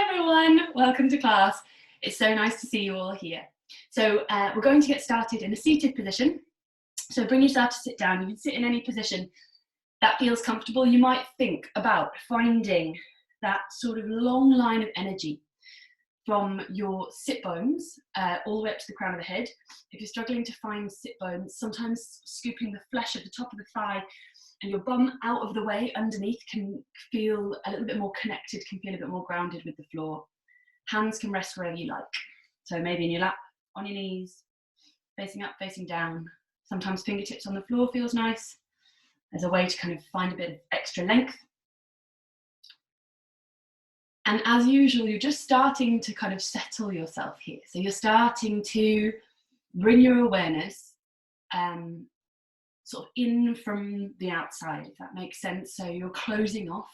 Hi everyone, welcome to class. It's so nice to see you all here. So we're going to get started in a seated position. So bring yourself to sit down. You can sit in any position that feels comfortable. You might think about finding that sort of long line of energy from your sit bones all the way up to the crown of the head. If you're struggling to find sit bones, sometimes scooping the flesh at the top of the thigh and your bum out of the way underneath can feel a little bit more connected, can feel a bit more grounded with the floor. Hands can rest wherever you like. So maybe in your lap, on your knees, facing up, facing down. Sometimes fingertips on the floor feels nice as a way to kind of find a bit of extra length. And as usual, you're just starting to kind of settle yourself here. So you're starting to bring your awareness sort of in from the outside, if that makes sense. So you're closing off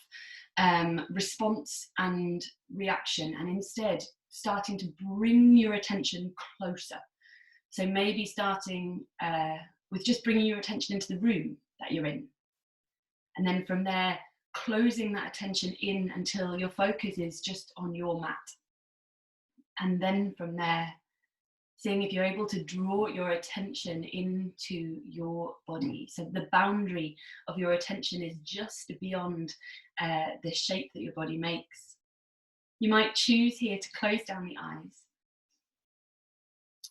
response and reaction, and instead starting to bring your attention closer. So maybe starting with just bringing your attention into the room that you're in. And then from there, closing that attention in until your focus is just on your mat. And then from there, seeing if you're able to draw your attention into your body. So the boundary of your attention is just beyond the shape that your body makes. You might choose here to close down the eyes.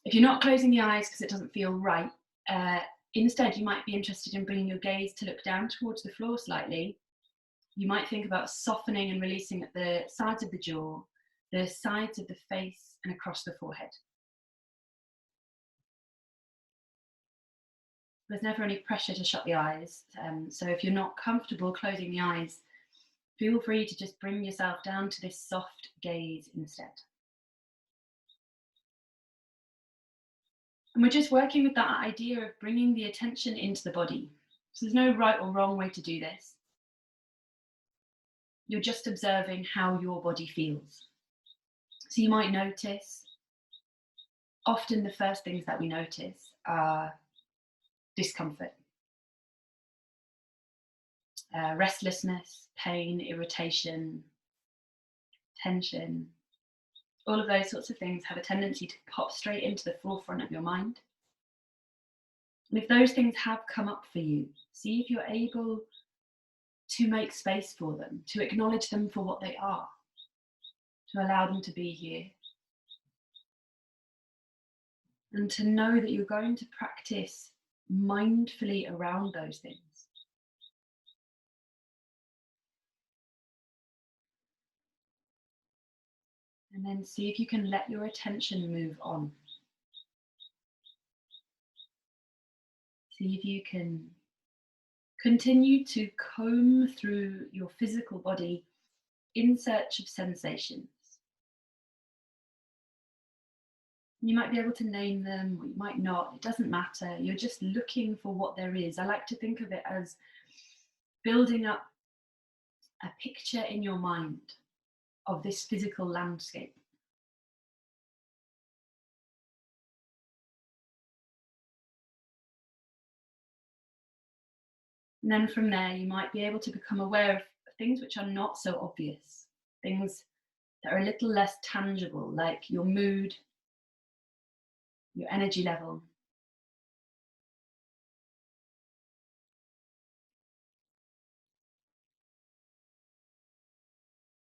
If you're not closing the eyes because it doesn't feel right, instead you might be interested in bringing your gaze to look down towards the floor slightly. You might think about softening and releasing at the sides of the jaw, the sides of the face, and across the forehead. There's never any pressure to shut the eyes. So if you're not comfortable closing the eyes, feel free to just bring yourself down to this soft gaze instead. And we're just working with that idea of bringing the attention into the body. So there's no right or wrong way to do this. You're just observing how your body feels. So you might notice, often the first things that we notice are discomfort, restlessness, pain, irritation, tension. All of those sorts of things have a tendency to pop straight into the forefront of your mind. And if those things have come up for you, see if you're able to make space for them, to acknowledge them for what they are, to allow them to be here. And to know that you're going to practice mindfully around those things. And then see if you can let your attention move on. See if you can continue to comb through your physical body in search of sensations. You might be able to name them, or you might not. It doesn't matter. You're just looking for what there is. I like to think of it as building up a picture in your mind of this physical landscape. And then from there, you might be able to become aware of things which are not so obvious, things that are a little less tangible, like your mood, your energy level.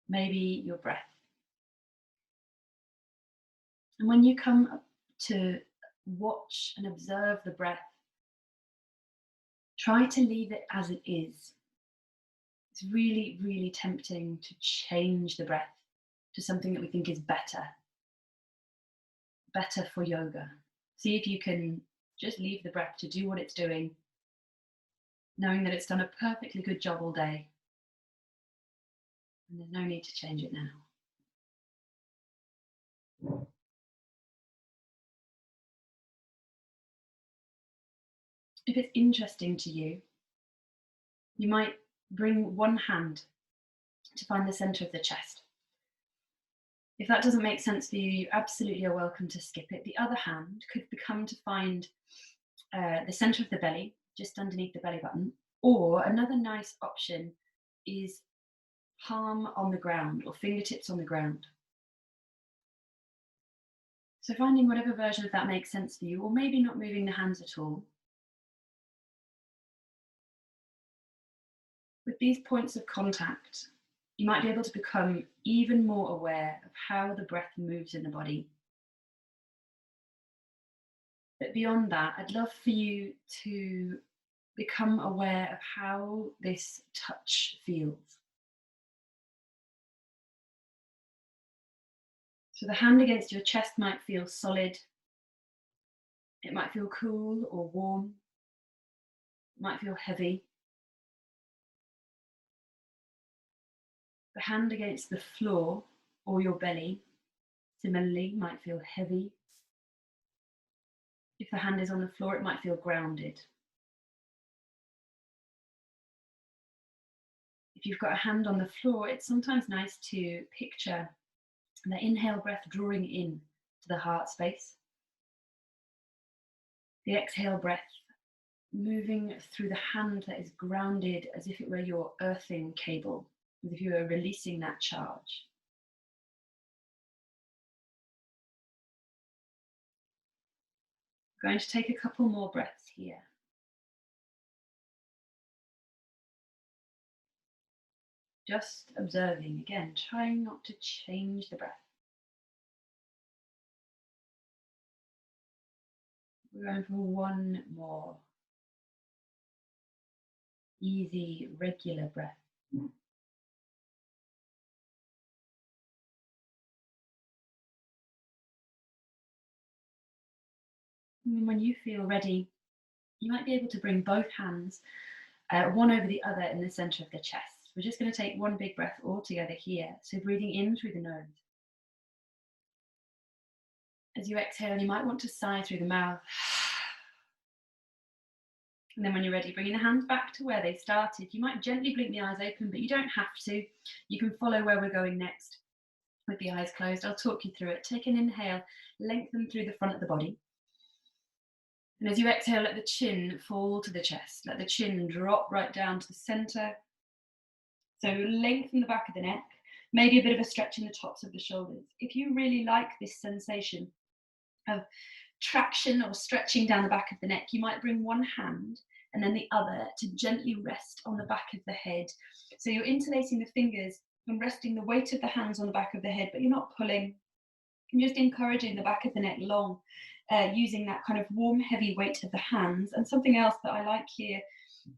Maybe your breath. And when you come up to watch and observe the breath, try to leave it as it is. It's really, really tempting to change the breath to something that we think is better for yoga. See if you can just leave the breath to do what it's doing, knowing that it's done a perfectly good job all day. And there's no need to change it now. If it's interesting to you, you might bring one hand to find the center of the chest. If that doesn't make sense for you, you absolutely are welcome to skip it. The other hand could become to find the center of the belly, just underneath the belly button. Or another nice option is palm on the ground or fingertips on the ground. So finding whatever version of that makes sense for you, or maybe not moving the hands at all. With these points of contact, you might be able to become even more aware of how the breath moves in the body. But beyond that, I'd love for you to become aware of how this touch feels. So the hand against your chest might feel solid. It might feel cool or warm. It might feel heavy. The hand against the floor or your belly, similarly, might feel heavy. If the hand is on the floor, it might feel grounded. If you've got a hand on the floor, it's sometimes nice to picture the inhale breath drawing in to the heart space. The exhale breath moving through the hand that is grounded as if it were your earthing cable, as if you were releasing that charge. I'm going to take a couple more breaths here. Just observing, again, trying not to change the breath. We're going for one more easy, regular breath. And when you feel ready, you might be able to bring both hands, one over the other in the center of the chest. We're just going to take one big breath all together here. So breathing in through the nose. As you exhale, you might want to sigh through the mouth. And then when you're ready, bringing the hands back to where they started. You might gently blink the eyes open, but you don't have to. You can follow where we're going next with the eyes closed. I'll talk you through it. Take an inhale, lengthen through the front of the body. And as you exhale, let the chin fall to the chest. Let the chin drop right down to the center. So lengthen the back of the neck, maybe a bit of a stretch in the tops of the shoulders. If you really like this sensation of traction or stretching down the back of the neck, you might bring one hand and then the other to gently rest on the back of the head. So you're interlacing the fingers and resting the weight of the hands on the back of the head, but you're not pulling. You're just encouraging the back of the neck long, using that kind of warm, heavy weight of the hands. And something else that I like here,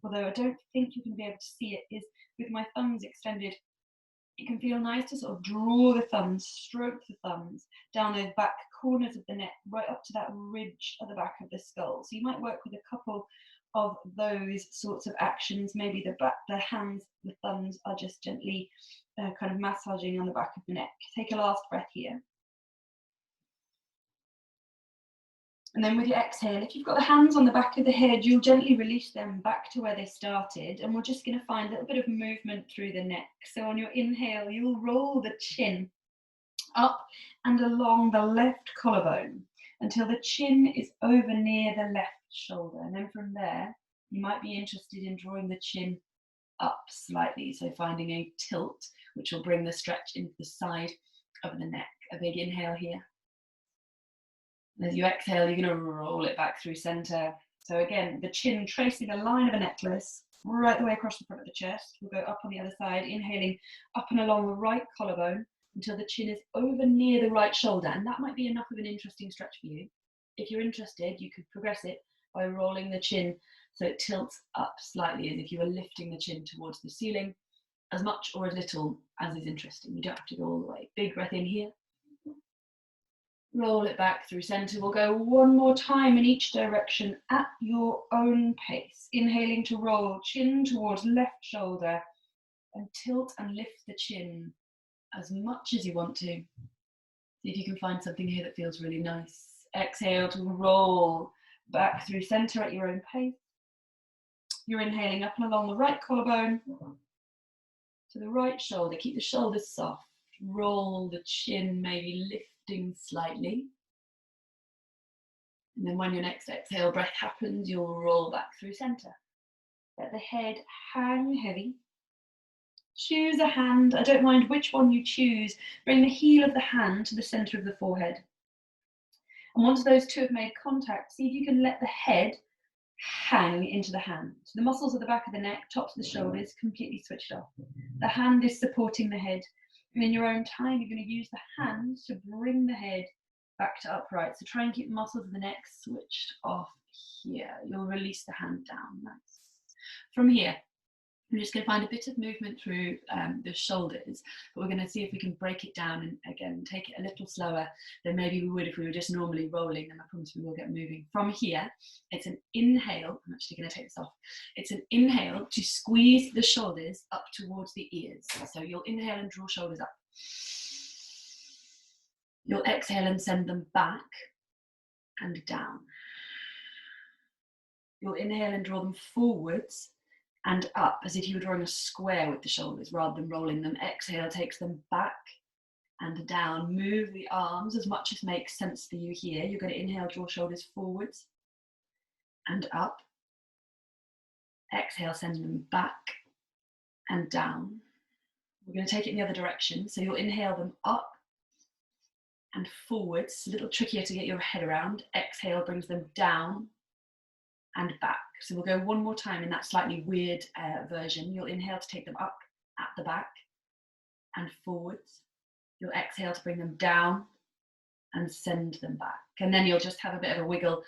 although I don't think you're going to be able to see it, is with my thumbs extended, it can feel nice to sort of draw the thumbs, stroke the thumbs down those back corners of the neck, right up to that ridge at the back of the skull. So you might work with a couple of those sorts of actions. Maybe the hands, the thumbs are just gently kind of massaging on the back of the neck. Take a last breath here. And then with your exhale, if you've got the hands on the back of the head, you'll gently release them back to where they started. And we're just going to find a little bit of movement through the neck. So on your inhale, you'll roll the chin up and along the left collarbone until the chin is over near the left shoulder. And then from there, you might be interested in drawing the chin up slightly. So finding a tilt, which will bring the stretch into the side of the neck. A big inhale here. As you exhale, you're going to roll it back through center. So again, the chin tracing a line of a necklace right the way across the front of the chest. We'll go up on the other side, inhaling up and along the right collarbone until the chin is over near the right shoulder. And that might be enough of an interesting stretch for you. If you're interested, you could progress it by rolling the chin so it tilts up slightly as if you were lifting the chin towards the ceiling, as much or as little as is interesting. You don't have to go all the way. Big breath in here. Roll it back through center. We'll go one more time in each direction at your own pace. Inhaling to roll, chin towards left shoulder, and tilt and lift the chin as much as you want to. See if you can find something here that feels really nice. Exhale to roll back through center at your own pace. You're inhaling up and along the right collarbone to the right shoulder. Keep the shoulders soft. Roll the chin, maybe lifting slightly. And then when your next exhale breath happens, you'll roll back through center. Let the head hang heavy. Choose a hand. I don't mind which one you choose. Bring the heel of the hand to the center of the forehead. And once those two have made contact, see if you can let the head hang into the hand. So the muscles at the back of the neck, tops of the shoulders, completely switched off. The hand is supporting the head. And in your own time, you're going to use the hand to bring the head back to upright. So try and keep the muscles of the neck switched off here. You'll release the hand down. Nice. From here, we're just going to find a bit of movement through the shoulders, but we're going to see if we can break it down and again take it a little slower than maybe we would if we were just normally rolling, and I promise we will get moving. From here, it's an inhale. I'm actually going to take this off. It's an inhale to squeeze the shoulders up towards the ears. So you'll inhale and draw shoulders up. You'll exhale and send them back and down. You'll inhale and draw them forwards and up as if you were drawing a square with the shoulders rather than rolling them. Exhale takes them back and down. Move the arms as much as makes sense for you here. You're going to inhale, draw shoulders forwards and up. Exhale, send them back and down. We're going to take it in the other direction. So you'll inhale them up and forwards. A little trickier to get your head around. Exhale brings them down and back. So we'll go one more time in that slightly weird version. You'll inhale to take them up at the back and forwards. You'll exhale to bring them down and send them back. And then you'll just have a bit of a wiggle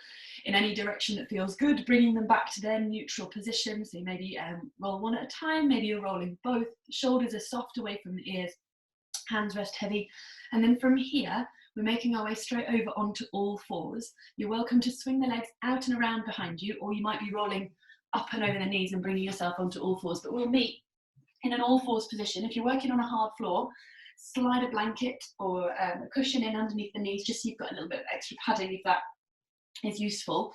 in any direction that feels good, bringing them back to their neutral position. So you maybe roll one at a time, maybe you're rolling both. The shoulders are soft away from the ears, hands rest heavy. And then from here, we're making our way straight over onto all fours. You're welcome to swing the legs out and around behind you, or you might be rolling up and over the knees and bringing yourself onto all fours, but we'll meet in an all fours position. If you're working on a hard floor, slide a blanket or a cushion in underneath the knees, just so you've got a little bit of extra padding if that is useful.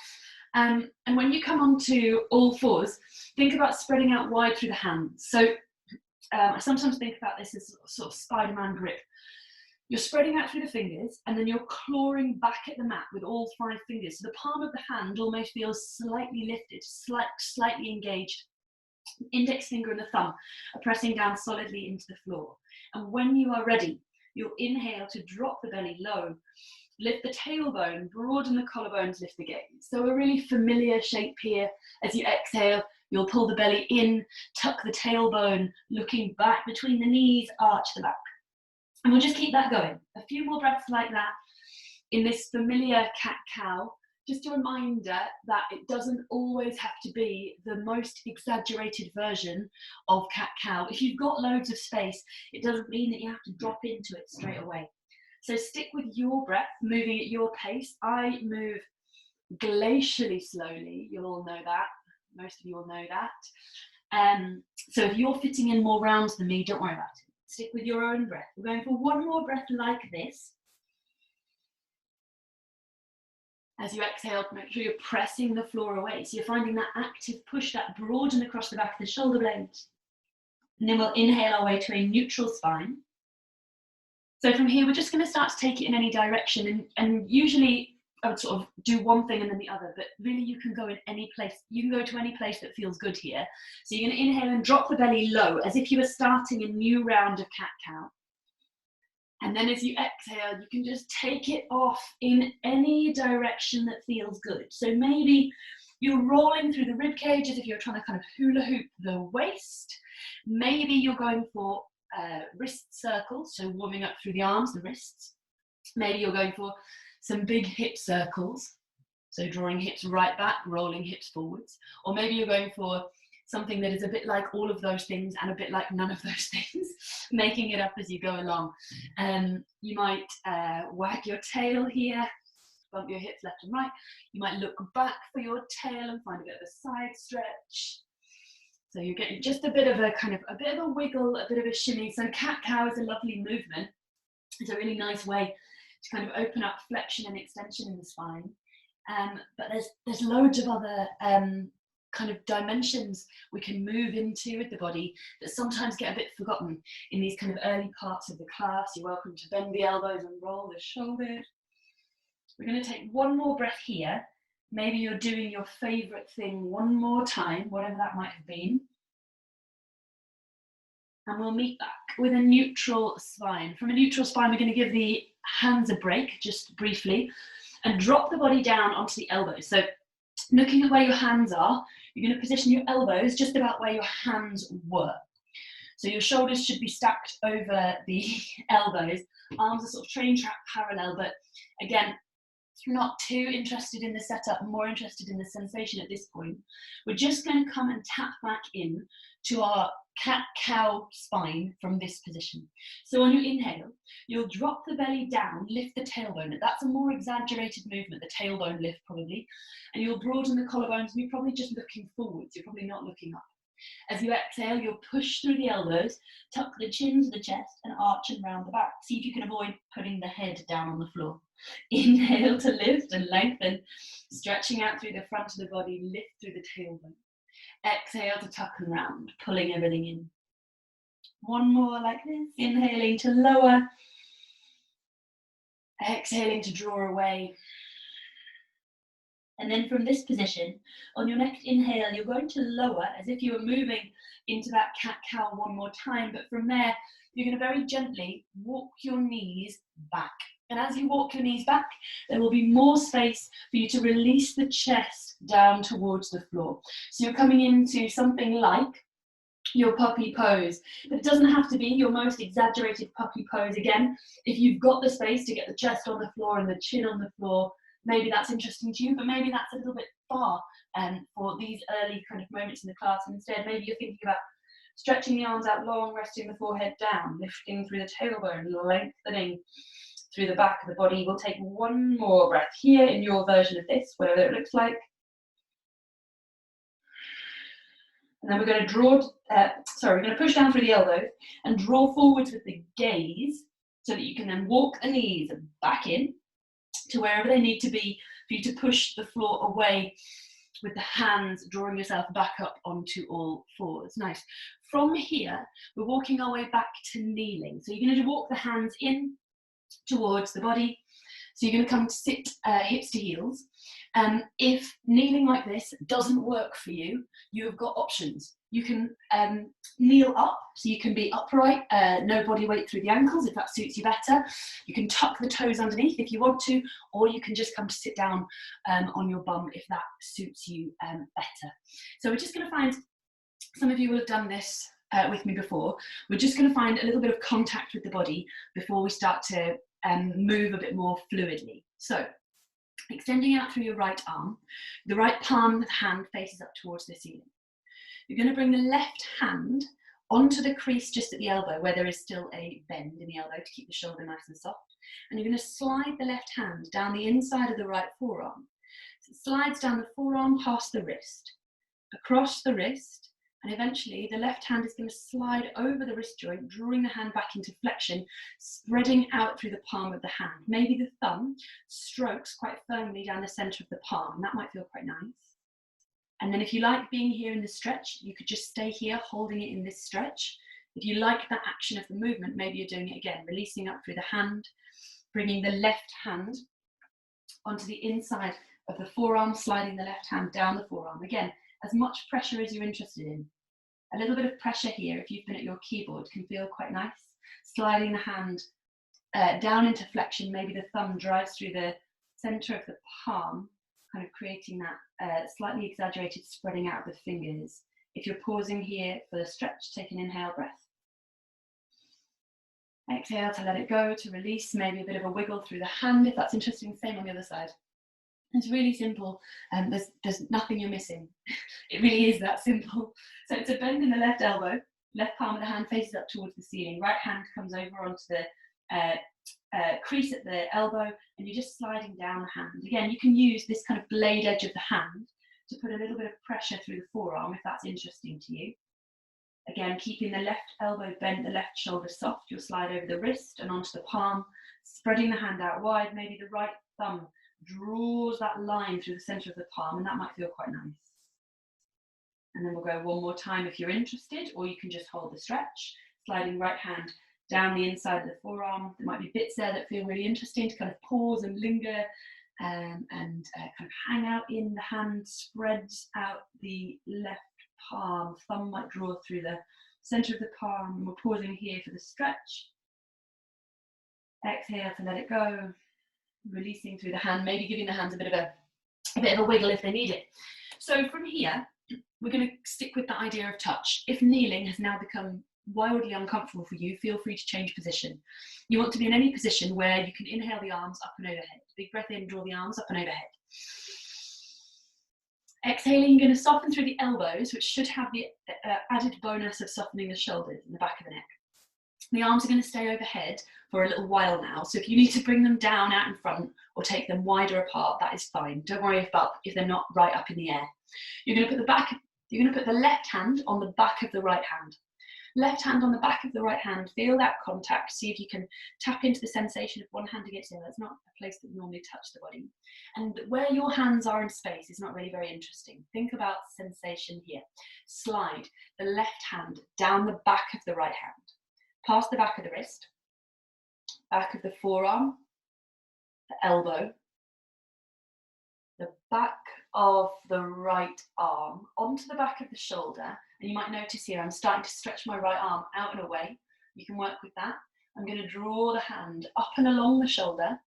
And when you come onto all fours, think about spreading out wide through the hands. So I sometimes think about this as sort of Spider-Man grip. You're spreading out through the fingers and then you're clawing back at the mat with all 5 fingers. So the palm of the hand almost feels slightly lifted, slightly engaged. Index finger and the thumb are pressing down solidly into the floor. And when you are ready, you'll inhale to drop the belly low, lift the tailbone, broaden the collarbones, lift the gaze. So a really familiar shape here. As you exhale, you'll pull the belly in, tuck the tailbone, looking back between the knees, arch the back. And we'll just keep that going. A few more breaths like that in this familiar cat-cow. Just a reminder that it doesn't always have to be the most exaggerated version of cat-cow. If you've got loads of space, it doesn't mean that you have to drop into it straight away. So stick with your breath, moving at your pace. I move glacially slowly. You'll all know that. Most of you will know that. So if you're fitting in more rounds than me, don't worry about it. Stick with your own breath. We're going for one more breath like this. As you exhale, make sure you're pressing the floor away. So you're finding that active push, that broaden across the back of the shoulder blades. And then we'll inhale our way to a neutral spine. So from here, we're just going to start to take it in any direction. And usually I would sort of do one thing and then the other, but really you can go in any place. You can go to any place that feels good here. So you're going to inhale and drop the belly low as if you were starting a new round of cat-cow. And then as you exhale, you can just take it off in any direction that feels good. So maybe you're rolling through the rib cage as if you're trying to kind of hula hoop the waist. Maybe you're going for wrist circles, so warming up through the arms, the wrists. Maybe you're going for some big hip circles, so drawing hips right back, rolling hips forwards. Or maybe you're going for something that is a bit like all of those things and a bit like none of those things, making it up as you go along. You might wag your tail here, bump your hips left and right. You might look back for your tail and find a bit of a side stretch. So you're getting just a bit of a wiggle, a bit of a shimmy. So cat-cow is a lovely movement. It's a really nice way to kind of open up flexion and extension in the spine. But there's loads of other kind of dimensions we can move into with the body that sometimes get a bit forgotten in these kind of early parts of the class. You're welcome to bend the elbows and roll the shoulders. We're going to take one more breath here. Maybe you're doing your favorite thing one more time, whatever that might have been. And we'll meet back with a neutral spine. From a neutral spine, we're going to give the hands a break, just briefly. and drop the body down onto the elbows. So looking at where your hands are, you're going to position your elbows just about where your hands were. So your shoulders should be stacked over the elbows. Arms are sort of train track parallel, but again, not too interested in the setup, more interested in the sensation at this point. We're just going to come and tap back in to our cat-cow spine from this position. So on your inhale, you'll drop the belly down, lift the tailbone. That's a more exaggerated movement, the tailbone lift probably. And you'll broaden the collarbones, and you're probably just looking forwards. You're probably not looking up. As you exhale, you'll push through the elbows, tuck the chin to the chest, and arch and round the back. See if you can avoid putting the head down on the floor. Inhale to lift and lengthen, stretching out through the front of the body, lift through the tailbone. Exhale to tuck and round, pulling everything in. One more like this, inhaling to lower, exhaling to draw away. And then from this position, on your next inhale, you're going to lower as if you were moving into that cat-cow one more time. But from there, you're going to very gently walk your knees back. And as you walk your knees back, there will be more space for you to release the chest down towards the floor. So you're coming into something like your puppy pose. But it doesn't have to be your most exaggerated puppy pose. Again, if you've got the space to get the chest on the floor and the chin on the floor, maybe that's interesting to you, but maybe that's a little bit far for these early kind of moments in the class. And instead, maybe you're thinking about stretching the arms out long, resting the forehead down, lifting through the tailbone, lengthening through the back of the body. We'll take one more breath here in your version of this, whatever it looks like. And then we're going to we're going to push down through the elbows and draw forwards with the gaze so that you can then walk the knees back in to wherever they need to be for you to push the floor away with the hands, drawing yourself back up onto all fours. Nice. From here, we're walking our way back to kneeling. So you're going to walk the hands in towards the body. So you're going to come to sit hips to heels. If kneeling like this doesn't work for you, you've got options. You can kneel up, so you can be upright, no body weight through the ankles if that suits you better. You can tuck the toes underneath if you want to, or you can just come to sit down on your bum if that suits you better. So we're just going to find, some of you will have done this with me before, we're just going to find a little bit of contact with the body before we start to move a bit more fluidly. So extending out through your right arm, the right palm of the hand faces up towards the ceiling. You're going to bring the left hand onto the crease just at the elbow where there is still a bend in the elbow to keep the shoulder nice and soft. And you're going to slide the left hand down the inside of the right forearm. So it slides down the forearm past the wrist, across the wrist, and eventually the left hand is going to slide over the wrist joint, drawing the hand back into flexion, spreading out through the palm of the hand. Maybe the thumb strokes quite firmly down the center of the palm. That might feel quite nice. And then if you like being here in the stretch, you could just stay here holding it in this stretch. If you like that action of the movement, maybe you're doing it again, releasing up through the hand, bringing the left hand onto the inside of the forearm, sliding the left hand down the forearm. Again, as much pressure as you're interested in. A little bit of pressure here, if you've been at your keyboard, can feel quite nice. Sliding the hand down into flexion, maybe the thumb drives through the center of the palm, kind of creating that slightly exaggerated spreading out of the fingers. If you're pausing here for the stretch, take an inhale breath. Exhale to let it go, to release, maybe a bit of a wiggle through the hand if that's interesting. Same on the other side. It's really simple, and there's nothing you're missing. It really is that simple. So it's a bend in the left elbow, left palm of the hand faces up towards the ceiling, right hand comes over onto the crease at the elbow, and you're just sliding down the hand. Again, you can use this kind of blade edge of the hand to put a little bit of pressure through the forearm if that's interesting to you. Again, keeping the left elbow bent, the left shoulder soft, you'll slide over the wrist and onto the palm, spreading the hand out wide. Maybe the right thumb draws that line through the center of the palm, and that might feel quite nice. And then we'll go one more time if you're interested, or you can just hold the stretch, sliding right hand down the inside of the forearm. There might be bits there that feel really interesting to kind of pause and linger and kind of hang out in. The hand spreads out the left palm, thumb might draw through the center of the palm. We're pausing here for the stretch. Exhale to let it go. Releasing through the hand, maybe giving the hands a bit of a wiggle if they need it. So from here, we're going to stick with the idea of touch. If kneeling has now become wildly uncomfortable for you, feel free to change position. You want to be in any position where you can inhale the arms up and overhead. Big breath in, draw the arms up and overhead. Exhaling, you're going to soften through the elbows, which should have the added bonus of softening the shoulders and the back of the neck. The arms are going to stay overhead for a little while now, so if you need to bring them down out in front or take them wider apart, that is fine. Don't worry about if they're not right up in the air. You're going to put the left hand on the back of the right hand. Left hand on the back of the right hand, feel that contact, see if you can tap into the sensation of one hand against the other. It's not a place that we normally touch the body. And where your hands are in space is not really very interesting. Think about sensation here. Slide the left hand down the back of the right hand, past the back of the wrist, back of the forearm, the elbow, the back of the right arm, onto the back of the shoulder. And you might notice here, I'm starting to stretch my right arm out and away. You can work with that. I'm going to draw the hand up and along the shoulder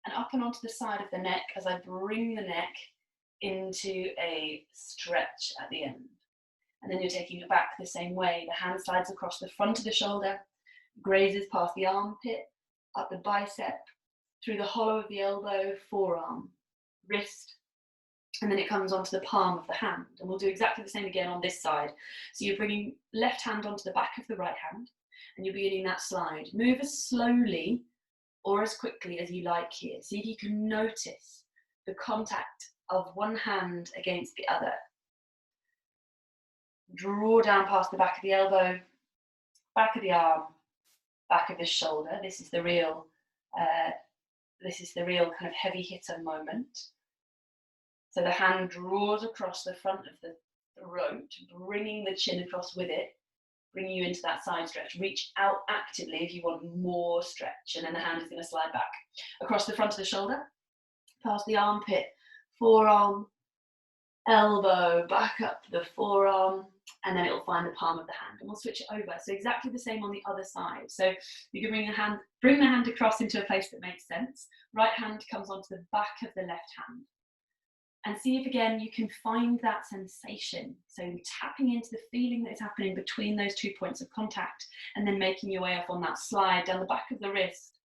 and up and onto the side of the neck as I bring the neck into a stretch at the end. And then you're taking it back the same way. The hand slides across the front of the shoulder, grazes past the armpit, up the bicep, through the hollow of the elbow, forearm, wrist, and then it comes onto the palm of the hand. And we'll do exactly the same again on this side. So you're bringing left hand onto the back of the right hand, and you're beginning that slide. Move as slowly or as quickly as you like here. See if you can notice the contact of one hand against the other. Draw down past the back of the elbow, back of the arm, back of the shoulder. This is the real kind of heavy hitter moment. So the hand draws across the front of the throat, bringing the chin across with it, bringing you into that side stretch. Reach out actively if you want more stretch, and then the hand is going to slide back across the front of the shoulder, past the armpit, forearm, elbow, back up the forearm, and then it will find the palm of the hand, and we'll switch it over. So exactly the same on the other side. So you can bring the hand across into a place that makes sense. Right hand comes onto the back of the left hand. And see if again you can find that sensation. So tapping into the feeling that is happening between those 2 points of contact, and then making your way up on that slide down the back of the wrist,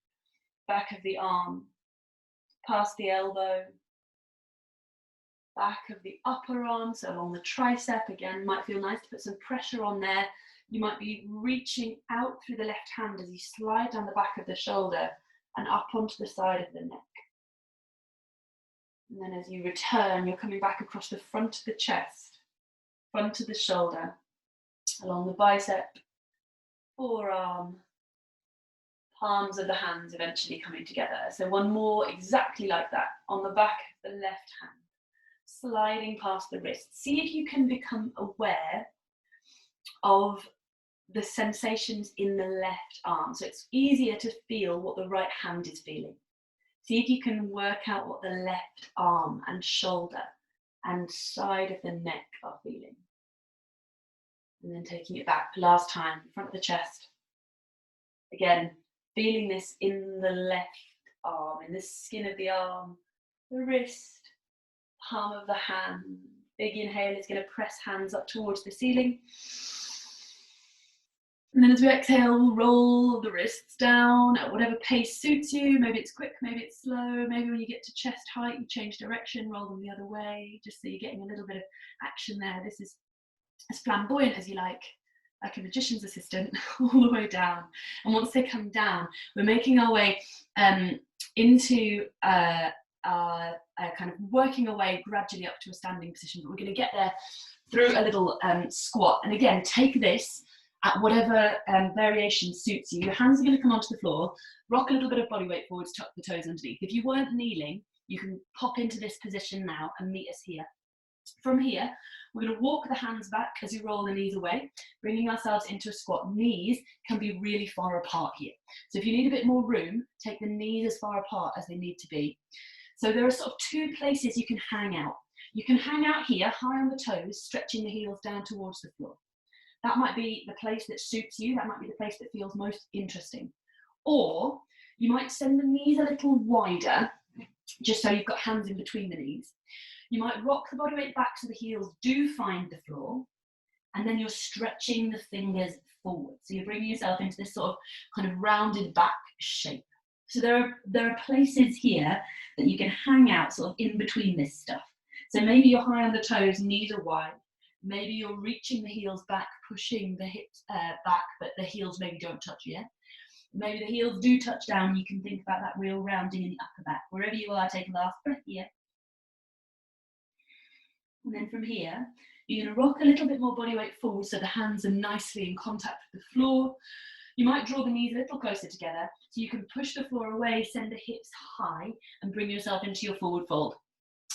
back of the arm, past the elbow, back of the upper arm, so along the tricep. Again, might feel nice to put some pressure on there. You might be reaching out through the left hand as you slide down the back of the shoulder and up onto the side of the neck. And then as you return, you're coming back across the front of the chest, front of the shoulder, along the bicep, forearm, palms of the hands eventually coming together. So one more exactly like that, on the back of the left hand, sliding past the wrist. See if you can become aware of the sensations in the left arm. So it's easier to feel what the right hand is feeling. See if you can work out what the left arm and shoulder and side of the neck are feeling. And then taking it back, last time, front of the chest. Again, feeling this in the left arm, in the skin of the arm, the wrist, palm of the hand. Big inhale is going to press hands up towards the ceiling. And then as we exhale, we'll roll the wrists down at whatever pace suits you. Maybe it's quick, maybe it's slow. Maybe when you get to chest height, you change direction, roll them the other way, just so you're getting a little bit of action there. This is as flamboyant as you like a magician's assistant, all the way down. And once they come down, we're making our way into kind of working our way gradually up to a standing position. But we're going to get there through a little squat. And again, take this at whatever variation suits you. Your hands are going to come onto the floor, rock a little bit of body weight forwards, tuck the toes underneath. If you weren't kneeling, you can pop into this position now and meet us here. From here, we're going to walk the hands back as you roll the knees away, bringing ourselves into a squat. Knees can be really far apart here. So if you need a bit more room, take the knees as far apart as they need to be. So there are sort of two places you can hang out. You can hang out here, high on the toes, stretching the heels down towards the floor. That might be the place that suits you. That might be the place that feels most interesting. Or You might send the knees a little wider, just so you've got hands in between the knees. You might rock the body weight back so the heels do find the floor, and then you're stretching the fingers forward. So you're bringing yourself into this sort of kind of rounded back shape. So there are places here that you can hang out sort of in between this stuff. So maybe you're high on the toes, knees are wide. Maybe you're reaching the heels back, pushing the hips back, but the heels maybe don't touch yet. Maybe the heels do touch down. You can think about that real rounding in the upper back. Wherever you are, take a last breath here. And then from here, you're going to rock a little bit more body weight forward so the hands are nicely in contact with the floor. You might draw the knees a little closer together so you can push the floor away, send the hips high, and bring yourself into your forward fold.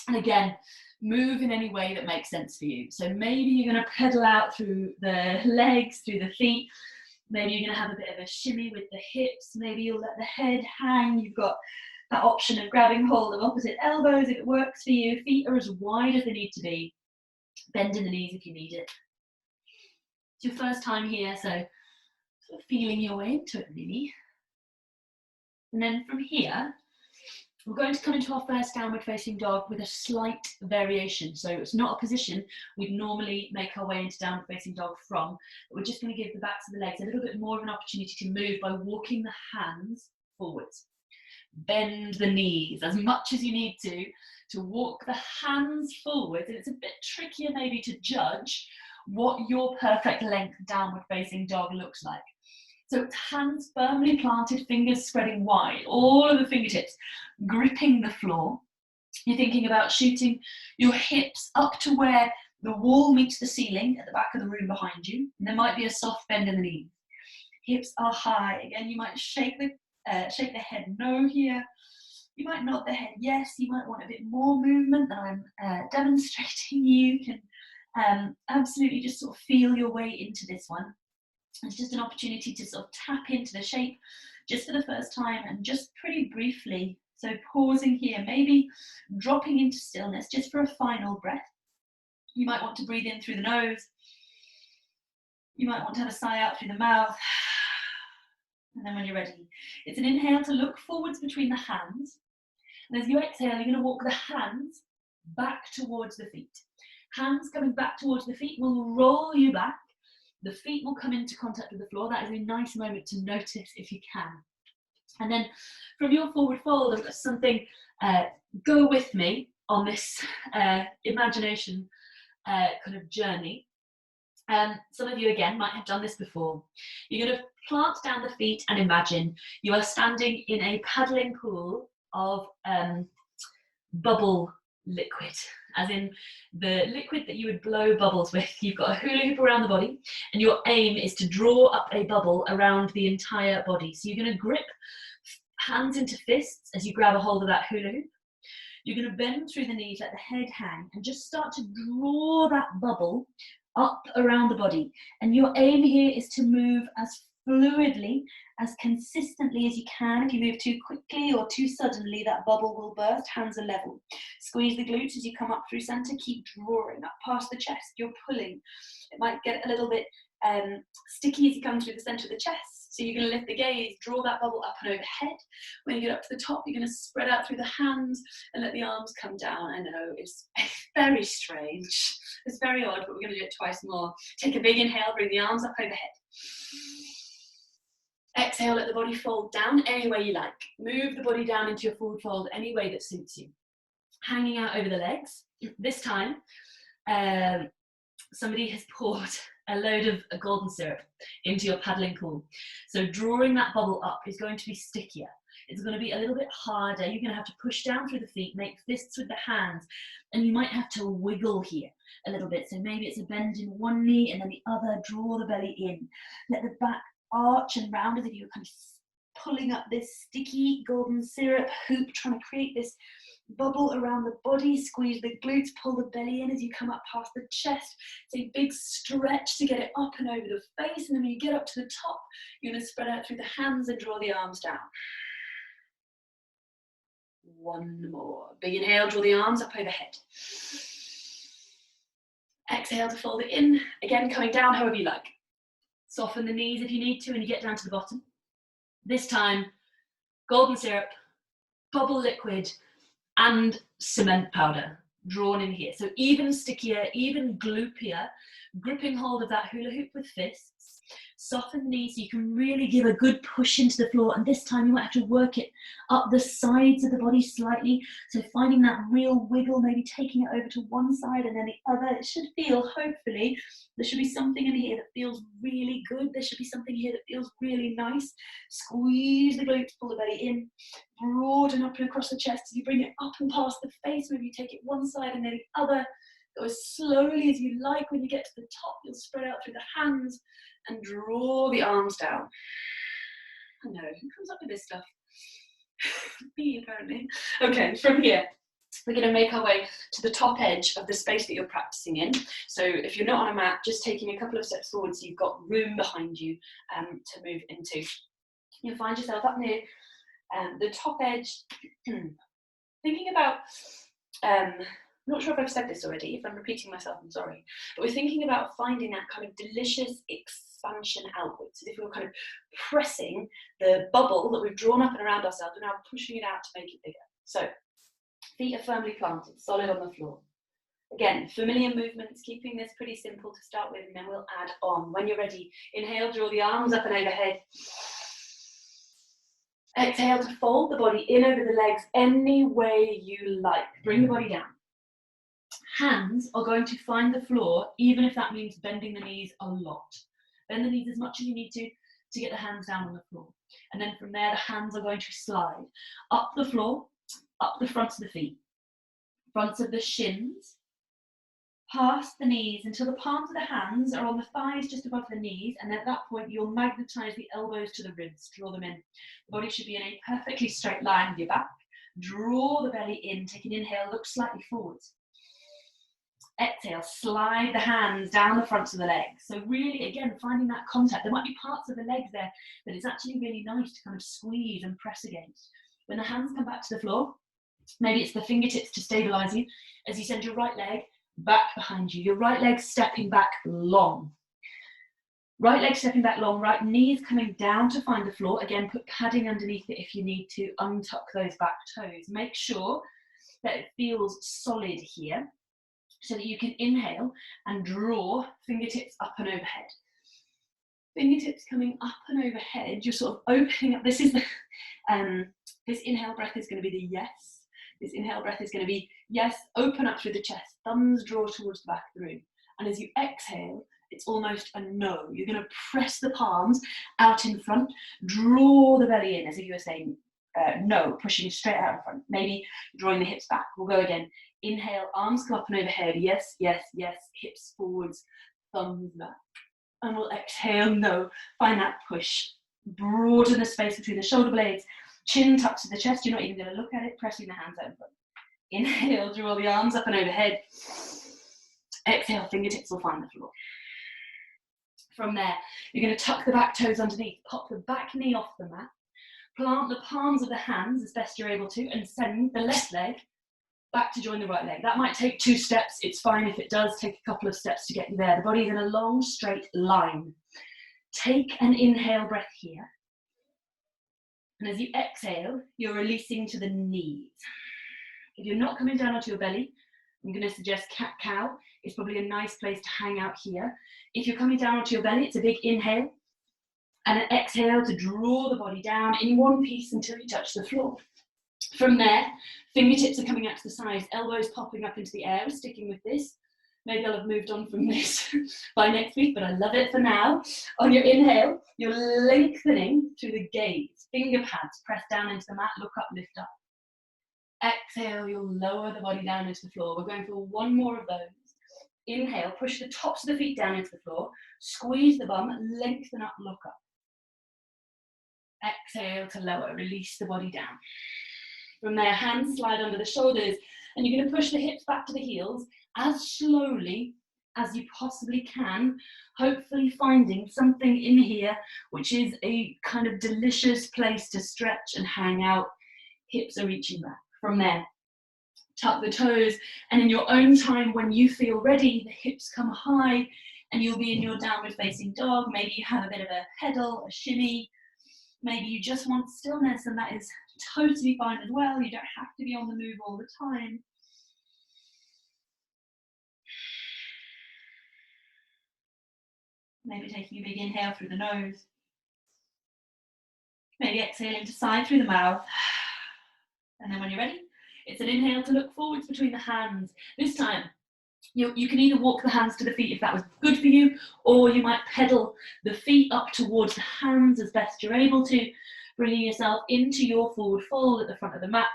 And again, move in any way that makes sense for you. So maybe you're going to pedal out through the legs, through the feet. Maybe you're going to have a bit of a shimmy with the hips. Maybe you'll let the head hang. You've got that option of grabbing hold of opposite elbows if it works for you. Feet are as wide as they need to be. Bend in the knees if you need it. It's your first time here, so sort of feeling your way into it really. And then from here, we're going to come into our first downward facing dog with a slight variation. So it's not a position we'd normally make our way into downward facing dog from, but we're just going to give the backs of the legs a little bit more of an opportunity to move by walking the hands forwards. Bend the knees as much as you need to walk the hands forwards. And it's a bit trickier maybe to judge what your perfect length downward facing dog looks like. So it's hands firmly planted, fingers spreading wide, all of the fingertips gripping the floor. You're thinking about shooting your hips up to where the wall meets the ceiling at the back of the room behind you. And there might be a soft bend in the knees. Hips are high. Again, you might shake the head no here. You might nod the head yes. You might want a bit more movement than I'm demonstrating. You can absolutely just sort of feel your way into this one. It's just an opportunity to sort of tap into the shape just for the first time and just pretty briefly. So pausing here, maybe dropping into stillness just for a final breath. You might want to breathe in through the nose. You might want to have a sigh out through the mouth. And then when you're ready, it's an inhale to look forwards between the hands. And as you exhale, you're going to walk the hands back towards the feet. Hands coming back towards the feet will roll you back. The feet will come into contact with the floor. That is a nice moment to notice if you can. And then from your forward fold, I've got something, go with me on this imagination kind of journey. Some of you, again, might have done this before. You're going to plant down the feet and imagine you are standing in a paddling pool of bubble liquid, as in the liquid that you would blow bubbles with. You've got a hula hoop around the body, and your aim is to draw up a bubble around the entire body. So you're going to grip hands into fists as you grab a hold of that hula hoop. You're going to bend through the knees, let the head hang, and just start to draw that bubble up around the body. And your aim here is to move as fluidly, as consistently as you can. If you move too quickly or too suddenly, that bubble will burst. Hands are level. Squeeze the glutes as you come up through center. Keep drawing up past the chest. You're pulling. It might get a little bit sticky as you come through the center of the chest. So you're going to lift the gaze, draw that bubble up and overhead. When you get up to the top, you're going to spread out through the hands and let the arms come down. I know, it's very strange. It's very odd, but we're going to do it twice more. Take a big inhale, bring the arms up overhead. Exhale, let the body fold down any way you like. Move the body down into your forward fold any way that suits you. Hanging out over the legs. This time, somebody has poured a load of golden syrup into your paddling pool. So drawing that bubble up is going to be stickier. It's going to be a little bit harder. You're going to have to push down through the feet, make fists with the hands, and you might have to wiggle here a little bit. So maybe it's a bend in one knee and then the other, draw the belly in. Let the back arch and round as if you're kind of pulling up this sticky golden syrup hoop, trying to create this bubble around the body. Squeeze the glutes, pull the belly in as you come up past the chest. It's a big stretch to get it up and over the face, and then when you get up to the top, you're going to spread out through the hands and draw the arms down. One more. Big inhale, draw the arms up overhead. Exhale to fold it in. Again, coming down however you like. Soften the knees if you need to when you get down to the bottom. This time, golden syrup, bubble liquid, and cement powder drawn in here. So even stickier, even gloopier, gripping hold of that hula hoop with fists. Soften the knees so you can really give a good push into the floor, and this time you might have to work it up the sides of the body slightly. So finding that real wiggle, maybe taking it over to one side and then the other. It should feel, hopefully, there should be something in here that feels really good. There should be something here that feels really nice. Squeeze the glutes, pull the belly in, broaden up and across the chest as you bring it up and past the face. Maybe you take it one side and then the other. Go as slowly as you like. When you get to the top, you'll spread out through the hands and draw the arms down. I know, who comes up with this stuff? Me, apparently. Okay, from here, we're going to make our way to the top edge of the space that you're practicing in. So if you're not on a mat, just taking a couple of steps forward so you've got room behind you to move into. You'll find yourself up near the top edge, thinking about, I'm not sure if I've said this already. If I'm repeating myself, I'm sorry. But we're thinking about finding that kind of delicious expansion outwards. So if we're kind of pressing the bubble that we've drawn up and around ourselves, we're now pushing it out to make it bigger. So feet are firmly planted, solid on the floor. Again, familiar movements, keeping this pretty simple to start with, and then we'll add on. When you're ready, inhale, draw the arms up and overhead. Exhale to fold the body in over the legs any way you like. Bring the body down. Hands are going to find the floor, even if that means bending the knees a lot. Bend the knees as much as you need to get the hands down on the floor. And then from there, the hands are going to slide up the floor, up the fronts of the feet, fronts of the shins, past the knees until the palms of the hands are on the thighs just above the knees, and at that point you'll magnetize the elbows to the ribs, draw them in. The body should be in a perfectly straight line with your back. Draw the belly in, take an inhale, look slightly forwards. Exhale, slide the hands down the fronts of the legs. So really, again, finding that contact. There might be parts of the legs there that it's actually really nice to kind of squeeze and press against. When the hands come back to the floor, maybe it's the fingertips to stabilize you as you send your right leg back behind you. Your right leg stepping back long. Right leg stepping back long, right knees coming down to find the floor. Again, put padding underneath it if you need to untuck those back toes. Make sure that it feels solid here, so that you can inhale and draw fingertips up and overhead. Fingertips coming up and overhead, you're sort of opening up. This is the, this inhale breath is going to be the yes. This inhale breath is going to be yes, open up through the chest, thumbs draw towards the back of the room. And as you exhale, it's almost a no. You're going to press the palms out in front, draw the belly in as if you were saying no, pushing straight out in front. Maybe drawing the hips back. We'll go again. Inhale, arms come up and overhead. Yes, yes, yes. Hips forwards, thumbs back. And we'll exhale, no. Find that push. Broaden the space between the shoulder blades. Chin tucks to the chest. You're not even going to look at it. Pressing the hands out in front. Inhale, draw the arms up and overhead. Exhale, fingertips will find the floor. From there, you're going to tuck the back toes underneath. Pop the back knee off the mat. Plant the palms of the hands as best you're able to, and send the left leg back to join the right leg. That might take 2 steps. It's fine if it does take a couple of steps to get you there. The body's in a long, straight line. Take an inhale breath here. And as you exhale, you're releasing to the knees. If you're not coming down onto your belly, I'm going to suggest cat-cow. It's probably a nice place to hang out here. If you're coming down onto your belly, it's a big inhale. And an exhale to draw the body down in one piece until you touch the floor. From there, fingertips are coming out to the sides, elbows popping up into the air. We're sticking with this. Maybe I'll have moved on from this by next week, but I love it for now. On your inhale, you're lengthening through the gaze. Finger pads press down into the mat, look up, lift up. Exhale, you'll lower the body down into the floor. We're going for one more of those. Inhale, push the tops of the feet down into the floor. Squeeze the bum, lengthen up, look up. Exhale to lower, release the body down. From there, hands slide under the shoulders, and you're going to push the hips back to the heels as slowly as you possibly can, hopefully finding something in here which is a kind of delicious place to stretch and hang out. Hips are reaching back. From there, tuck the toes, and in your own time, when you feel ready, the hips come high, and you'll be in your downward facing dog. Maybe you have a bit of a pedal, a shimmy. Maybe you just want stillness, and that is totally fine as well. You don't have to be on the move all the time. Maybe taking a big inhale through the nose. Maybe exhaling to sigh through the mouth. And then when you're ready, it's an inhale to look forwards between the hands. This time, you can either walk the hands to the feet if that was good for you, or you might pedal the feet up towards the hands as best you're able to, bringing yourself into your forward fold at the front of the mat.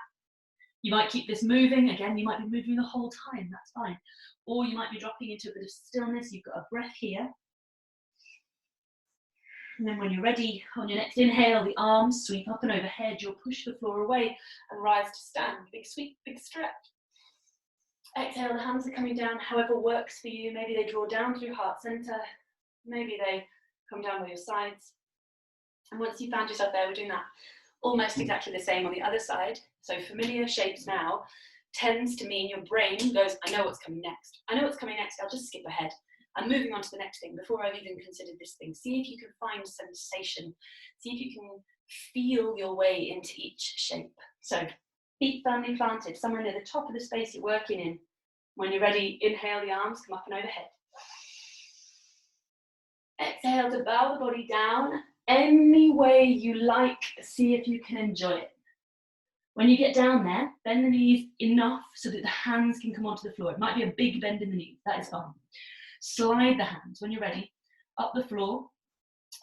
You might keep this moving. Again, you might be moving the whole time, that's fine. Or you might be dropping into a bit of stillness. You've got a breath here. And then when you're ready, on your next inhale, the arms sweep up and overhead. You'll push the floor away and rise to stand. Big sweep, big stretch. Exhale, the hands are coming down however works for you. Maybe they draw down through heart center. Maybe they come down by your sides. And once you've found yourself there, we're doing that almost exactly the same on the other side. So familiar shapes now tends to mean your brain goes, I know what's coming next. I know what's coming next. I'll just skip ahead. I'm moving on to the next thing before I've even considered this thing. See if you can find sensation. See if you can feel your way into each shape. So feet firmly planted, somewhere near the top of the space you're working in. When you're ready, inhale, the arms come up and overhead. Exhale to bow the body down any way you like. See if you can enjoy it. When you get down there, bend the knees enough so that the hands can come onto the floor. It might be a big bend in the knees, that is fine. Slide the hands, when you're ready, up the floor,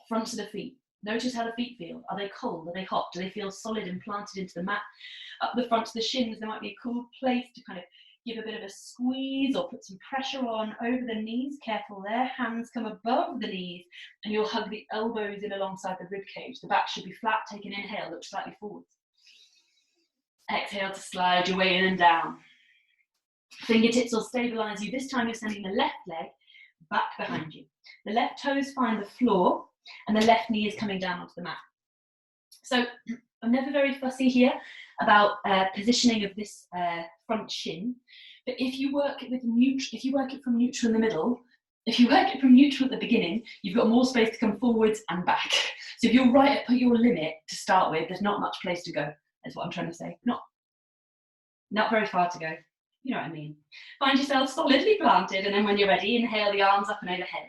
front of the feet. Notice how the feet feel. Are they cold? Are they hot? Do they feel solid and planted into the mat? Up the front of the shins, there might be a cool place to kind of give a bit of a squeeze or put some pressure on over the knees. Careful there. Hands come above the knees and you'll hug the elbows in alongside the rib cage. The back should be flat. Take an inhale, look slightly forwards. Exhale to slide your way in and down. Fingertips will stabilize you. This time you're sending the left leg back behind you. The left toes find the floor and the left knee is coming down onto the mat. So I'm never very fussy here about positioning of this front shin, but if you work it with neutral, if you work it from neutral in the middle, if you work it from neutral at the beginning, you've got more space to come forwards and back. So if you're right at your limit to start with, there's not much place to go. That's what I'm trying to say. Not very far to go. You know what I mean. Find yourself solidly planted, and then when you're ready, inhale the arms up and overhead.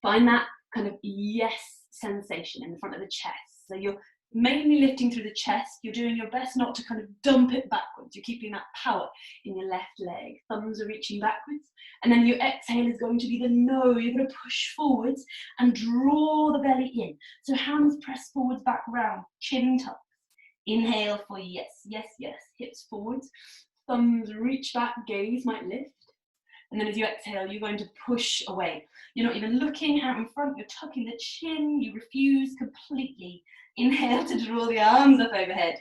Find that kind of yes sensation in the front of the chest. So you're mainly lifting through the chest. You're doing your best not to kind of dump it backwards. You're keeping that power in your left leg. Thumbs are reaching backwards. And then your exhale is going to be the no. You're going to push forwards and draw the belly in. So hands press forwards, back round, chin tucks. Inhale for yes, yes, yes. Hips forwards. Thumbs reach back, gaze might lift. And then as you exhale, you're going to push away. You're not even looking out in front, you're tucking the chin, you refuse completely. Inhale to draw the arms up overhead.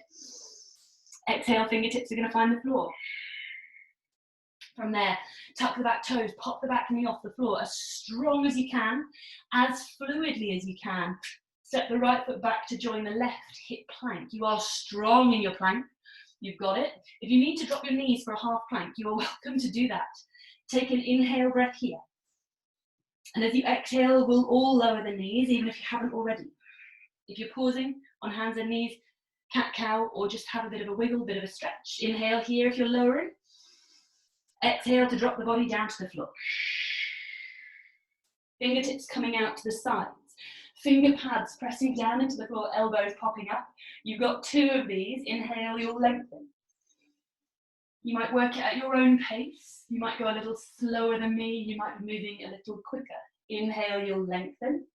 Exhale, fingertips are going to find the floor. From there, tuck the back toes, pop the back knee off the floor as strong as you can, as fluidly as you can. Step the right foot back to join the left hip plank. You are strong in your plank. You've got it. If you need to drop your knees for a half plank, you are welcome to do that. Take an inhale breath here. And as you exhale, we'll all lower the knees, even if you haven't already. If you're pausing on hands and knees, cat-cow, or just have a bit of a wiggle, bit of a stretch. Inhale here if you're lowering. Exhale to drop the body down to the floor. Fingertips coming out to the sides. Finger pads pressing down into the floor, elbows popping up. You've got 2 of these. Inhale, you'll lengthen. You might work it at your own pace. You might go a little slower than me. You might be moving a little quicker. Inhale, you'll lengthen.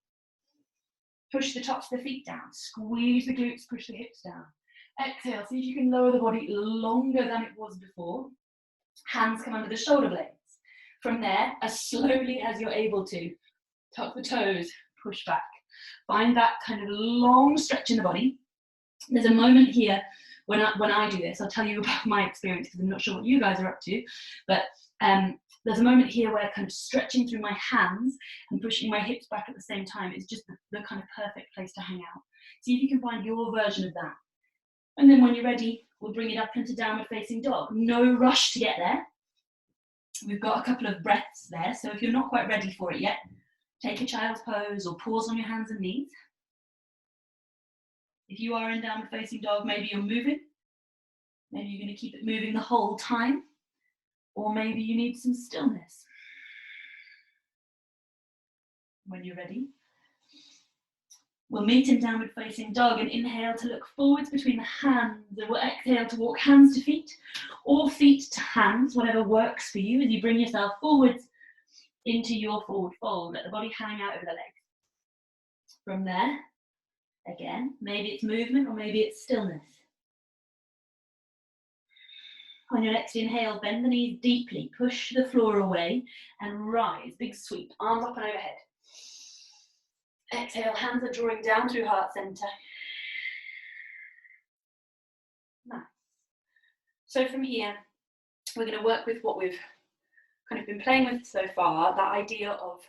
Push the tops of the feet down. Squeeze the glutes, push the hips down. Exhale, see if you can lower the body longer than it was before. Hands come under the shoulder blades. From there, as slowly as you're able to, tuck the toes, push back. Find that kind of long stretch in the body. There's a moment here when I do this, I'll tell you about my experience because I'm not sure what you guys are up to, but there's a moment here where kind of stretching through my hands and pushing my hips back at the same time is just the kind of perfect place to hang out. See if you can find your version of that. And then when you're ready, we'll bring it up into downward facing dog. No rush to get there. We've got a couple of breaths there, so if you're not quite ready for it yet, take a child's pose or pause on your hands and knees. If you are in downward facing dog, maybe you're moving. Maybe you're going to keep it moving the whole time. Or maybe you need some stillness. When you're ready, we'll meet in downward facing dog and inhale to look forwards between the hands, and we'll exhale to walk hands to feet or feet to hands, whatever works for you as you bring yourself forwards into your forward fold. Let the body hang out over the legs. From there, again, maybe it's movement or maybe it's stillness. On your next inhale, bend the knees deeply, push the floor away and rise. Big sweep, arms up and overhead. Exhale, hands are drawing down through heart center. Nice. So from here, we're going to work with what we've kind of been playing with so far, that idea of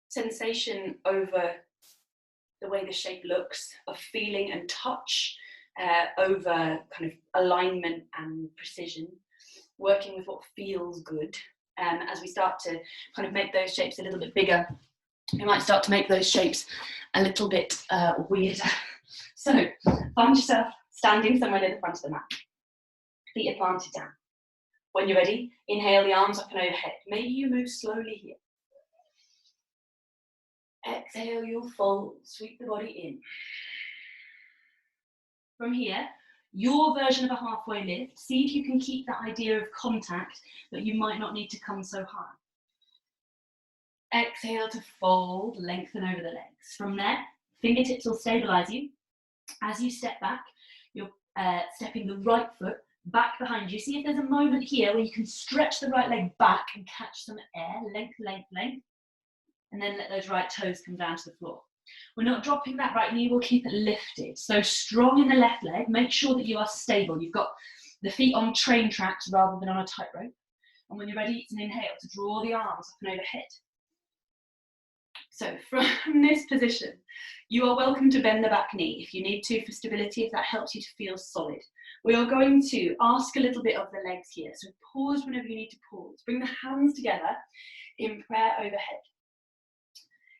sensation over the way the shape looks, of feeling and touch over kind of alignment and precision, working with what feels good. As we start to kind of make those shapes a little bit bigger, we might start to make those shapes a little bit weirder. So find yourself standing somewhere near the front of the mat. Feet are planted down. When you're ready, inhale the arms up and overhead. Maybe you move slowly here. Exhale, you'll fold, sweep the body in. From here, your version of a halfway lift, see if you can keep that idea of contact, but you might not need to come so high. Exhale to fold, lengthen over the legs. From there, fingertips will stabilize you. As you step back, you're stepping the right foot back behind you. See if there's a moment here where you can stretch the right leg back and catch some air, length, length, length, and then let those right toes come down to the floor. We're not dropping that right knee, we'll keep it lifted. So strong in the left leg, make sure that you are stable. You've got the feet on train tracks rather than on a tightrope. And when you're ready, it's an inhale to draw the arms up and overhead. So from this position, you are welcome to bend the back knee if you need to for stability, if that helps you to feel solid. We are going to ask a little bit of the legs here. So pause whenever you need to pause. Bring the hands together in prayer overhead.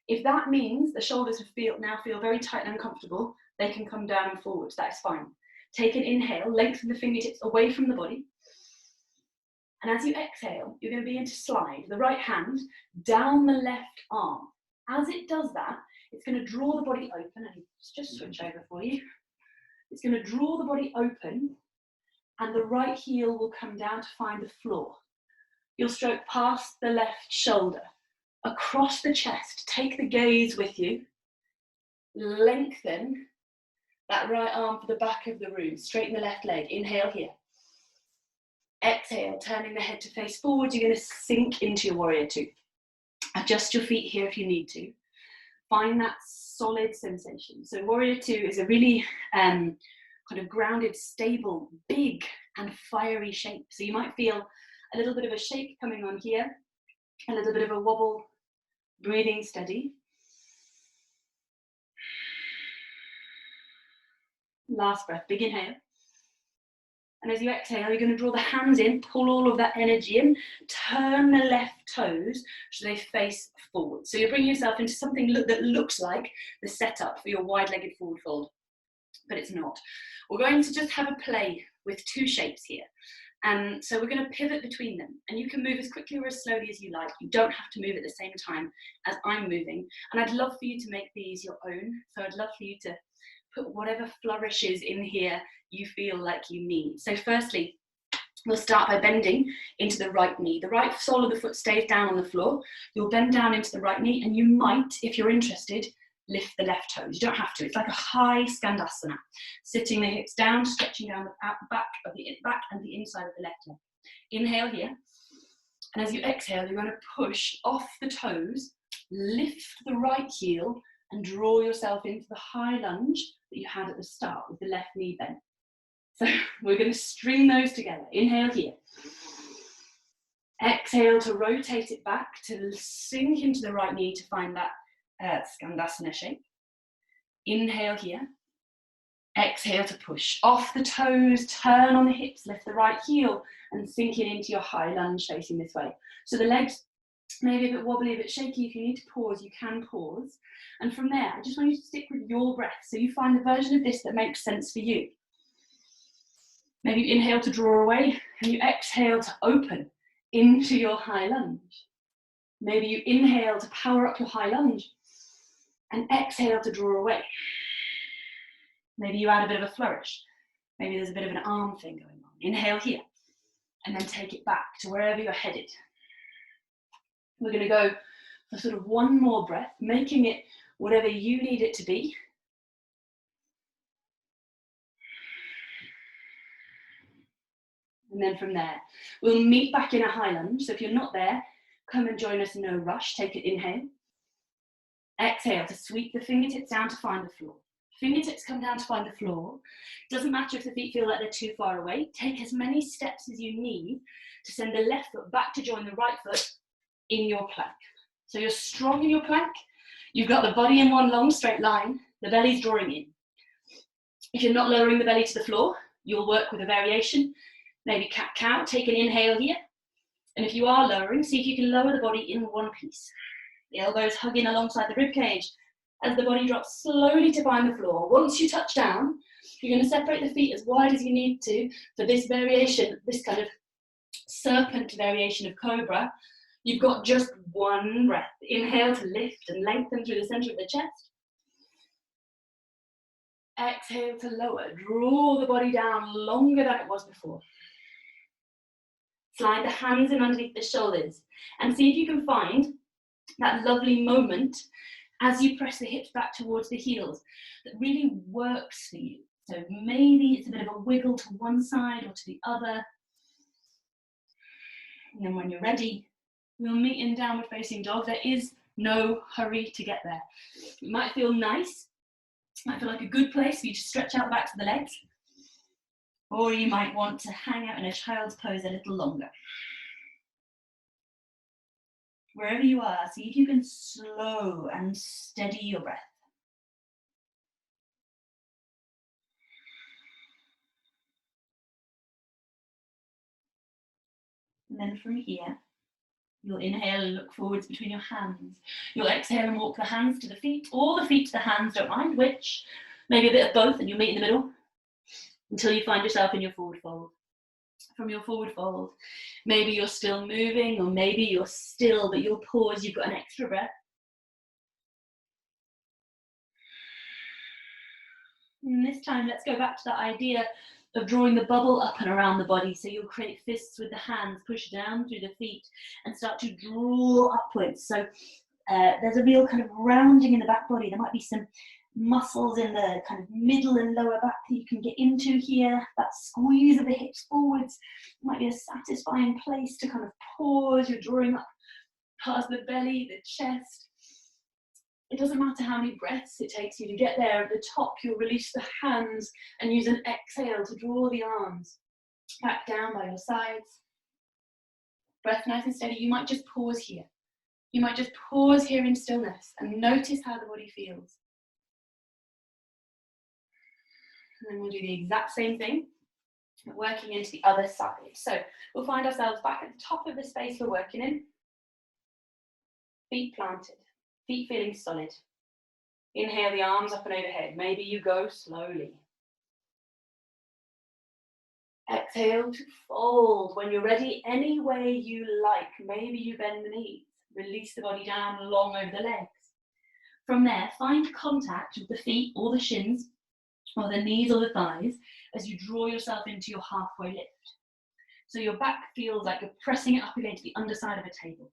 If that means the shoulders now feel very tight and uncomfortable, they can come down and forward. That is fine. Take an inhale, lengthen the fingertips away from the body. And as you exhale, you're going to begin to slide the right hand down the left arm. As it does that, it's going to draw the body open, and just switch over for you. It's going to draw the body open, and the right heel will come down to find the floor. You'll stroke past the left shoulder, across the chest. Take the gaze with you. Lengthen that right arm for the back of the room. Straighten the left leg. Inhale here. Exhale, turning the head to face forward. You're going to sink into your warrior two. Adjust your feet here if you need to. Find that solid sensation. So warrior two is a really kind of grounded, stable, big and fiery shape. So you might feel a little bit of a shake coming on here, a little bit of a wobble, breathing steady. Last breath, big inhale. And as you exhale, you're going to draw the hands in, pull all of that energy in, turn the left toes so they face forward. So you're bringing yourself into something that looks like the setup for your wide-legged forward fold, but it's not. We're going to just have a play with two shapes here. So we're going to pivot between them, and you can move as quickly or as slowly as you like. You don't have to move at the same time as I'm moving. And I'd love for you to make these your own. So I'd love for you to put whatever flourishes in here you feel like you need. So firstly, we'll start by bending into the right knee. The right sole of the foot stays down on the floor. You'll bend down into the right knee, and you might, if you're interested, lift the left toes. You don't have to. It's like a high skandasana. Sitting the hips down, stretching down the back and the inside of the left leg. Inhale here. And as you exhale, you're going to push off the toes, lift the right heel, and draw yourself into the high lunge that you had at the start with the left knee bent. So we're going to string those together. Inhale here. Exhale to rotate it back, to sink into the right knee to find that skandasana shape. Inhale here. Exhale to push off the toes, turn on the hips, lift the right heel and sink it into your high lunge facing this way. So the legs Maybe a bit wobbly, a bit shaky. If you need to pause, you can pause. And from there, I just want you to stick with your breath. So you find the version of this that makes sense for you. Maybe you inhale to draw away, and you exhale to open into your high lunge. Maybe you inhale to power up your high lunge, and exhale to draw away. Maybe you add a bit of a flourish. Maybe there's a bit of an arm thing going on. Inhale here, and then take it back to wherever you're headed. We're going to go for sort of one more breath, making it whatever you need it to be. And then from there, we'll meet back in a high lunge. So if you're not there, come and join us, no rush. Take an inhale. Exhale to sweep the fingertips down to find the floor. Fingertips come down to find the floor. Doesn't matter if the feet feel like they're too far away. Take as many steps as you need to send the left foot back to join the right foot in your plank. So you're strong in your plank. You've got the body in one long straight line. The belly's drawing in. If you're not lowering the belly to the floor, you'll work with a variation. Maybe cat-cow, take an inhale here. And if you are lowering, see if you can lower the body in one piece. The elbows hug in alongside the rib cage as the body drops slowly to find the floor. Once you touch down, you're going to separate the feet as wide as you need to for this variation, this kind of serpent variation of cobra. You've got just one breath. Inhale to lift and lengthen through the center of the chest. Exhale to lower. Draw the body down longer than it was before. Slide the hands in underneath the shoulders and see if you can find that lovely moment as you press the hips back towards the heels that really works for you. So maybe it's a bit of a wiggle to one side or to the other. And then when you're ready, we'll meet in downward facing dog. There is no hurry to get there. It might feel nice. It might feel like a good place for you to stretch out back to the legs. Or you might want to hang out in a child's pose a little longer. Wherever you are, see if you can slow and steady your breath. And then from here, you'll inhale and look forwards between your hands. You'll exhale and walk the hands to the feet, or the feet to the hands, don't mind which. Maybe a bit of both, and you'll meet in the middle until you find yourself in your forward fold. From your forward fold, maybe you're still moving, or maybe you're still, but you'll pause, you've got an extra breath. And this time, let's go back to that idea of drawing the bubble up and around the body. So you'll create fists with the hands, push down through the feet, and start to draw upwards. So there's a real kind of rounding in the back body. There might be some muscles in the kind of middle and lower back that you can get into here. That squeeze of the hips forwards might be a satisfying place to kind of pause. You're drawing up past the belly, the chest. It doesn't matter how many breaths it takes you to get there. At the top, you'll release the hands and use an exhale to draw the arms back down by your sides. Breath nice and steady. You might just pause here. You might just pause here in stillness and notice how the body feels. And then we'll do the exact same thing, working into the other side. So we'll find ourselves back at the top of the space we're working in. Feet planted, feet feeling solid. Inhale the arms up and overhead. Maybe you go slowly. Exhale to fold. When you're ready, any way you like. Maybe you bend the knees. Release the body down long over the legs. From there, find contact with the feet or the shins, or the knees or the thighs, as you draw yourself into your halfway lift. So your back feels like you're pressing it up against the underside of a table.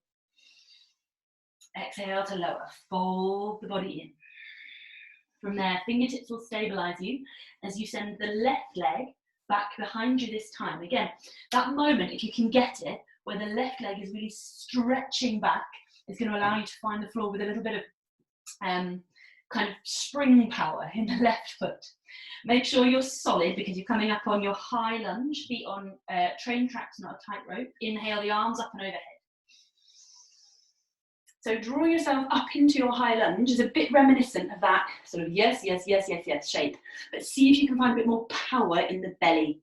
Exhale to lower, fold the body in. From there, fingertips will stabilize you as you send the left leg back behind you this time. Again, that moment, if you can get it, where the left leg is really stretching back, is going to allow you to find the floor with a little bit of kind of spring power in the left foot. Make sure you're solid because you're coming up on your high lunge, feet on train tracks, not a tightrope. Inhale the arms up and overhead. So drawing yourself up into your high lunge is a bit reminiscent of that sort of yes, yes, yes, yes, yes shape. But see if you can find a bit more power in the belly.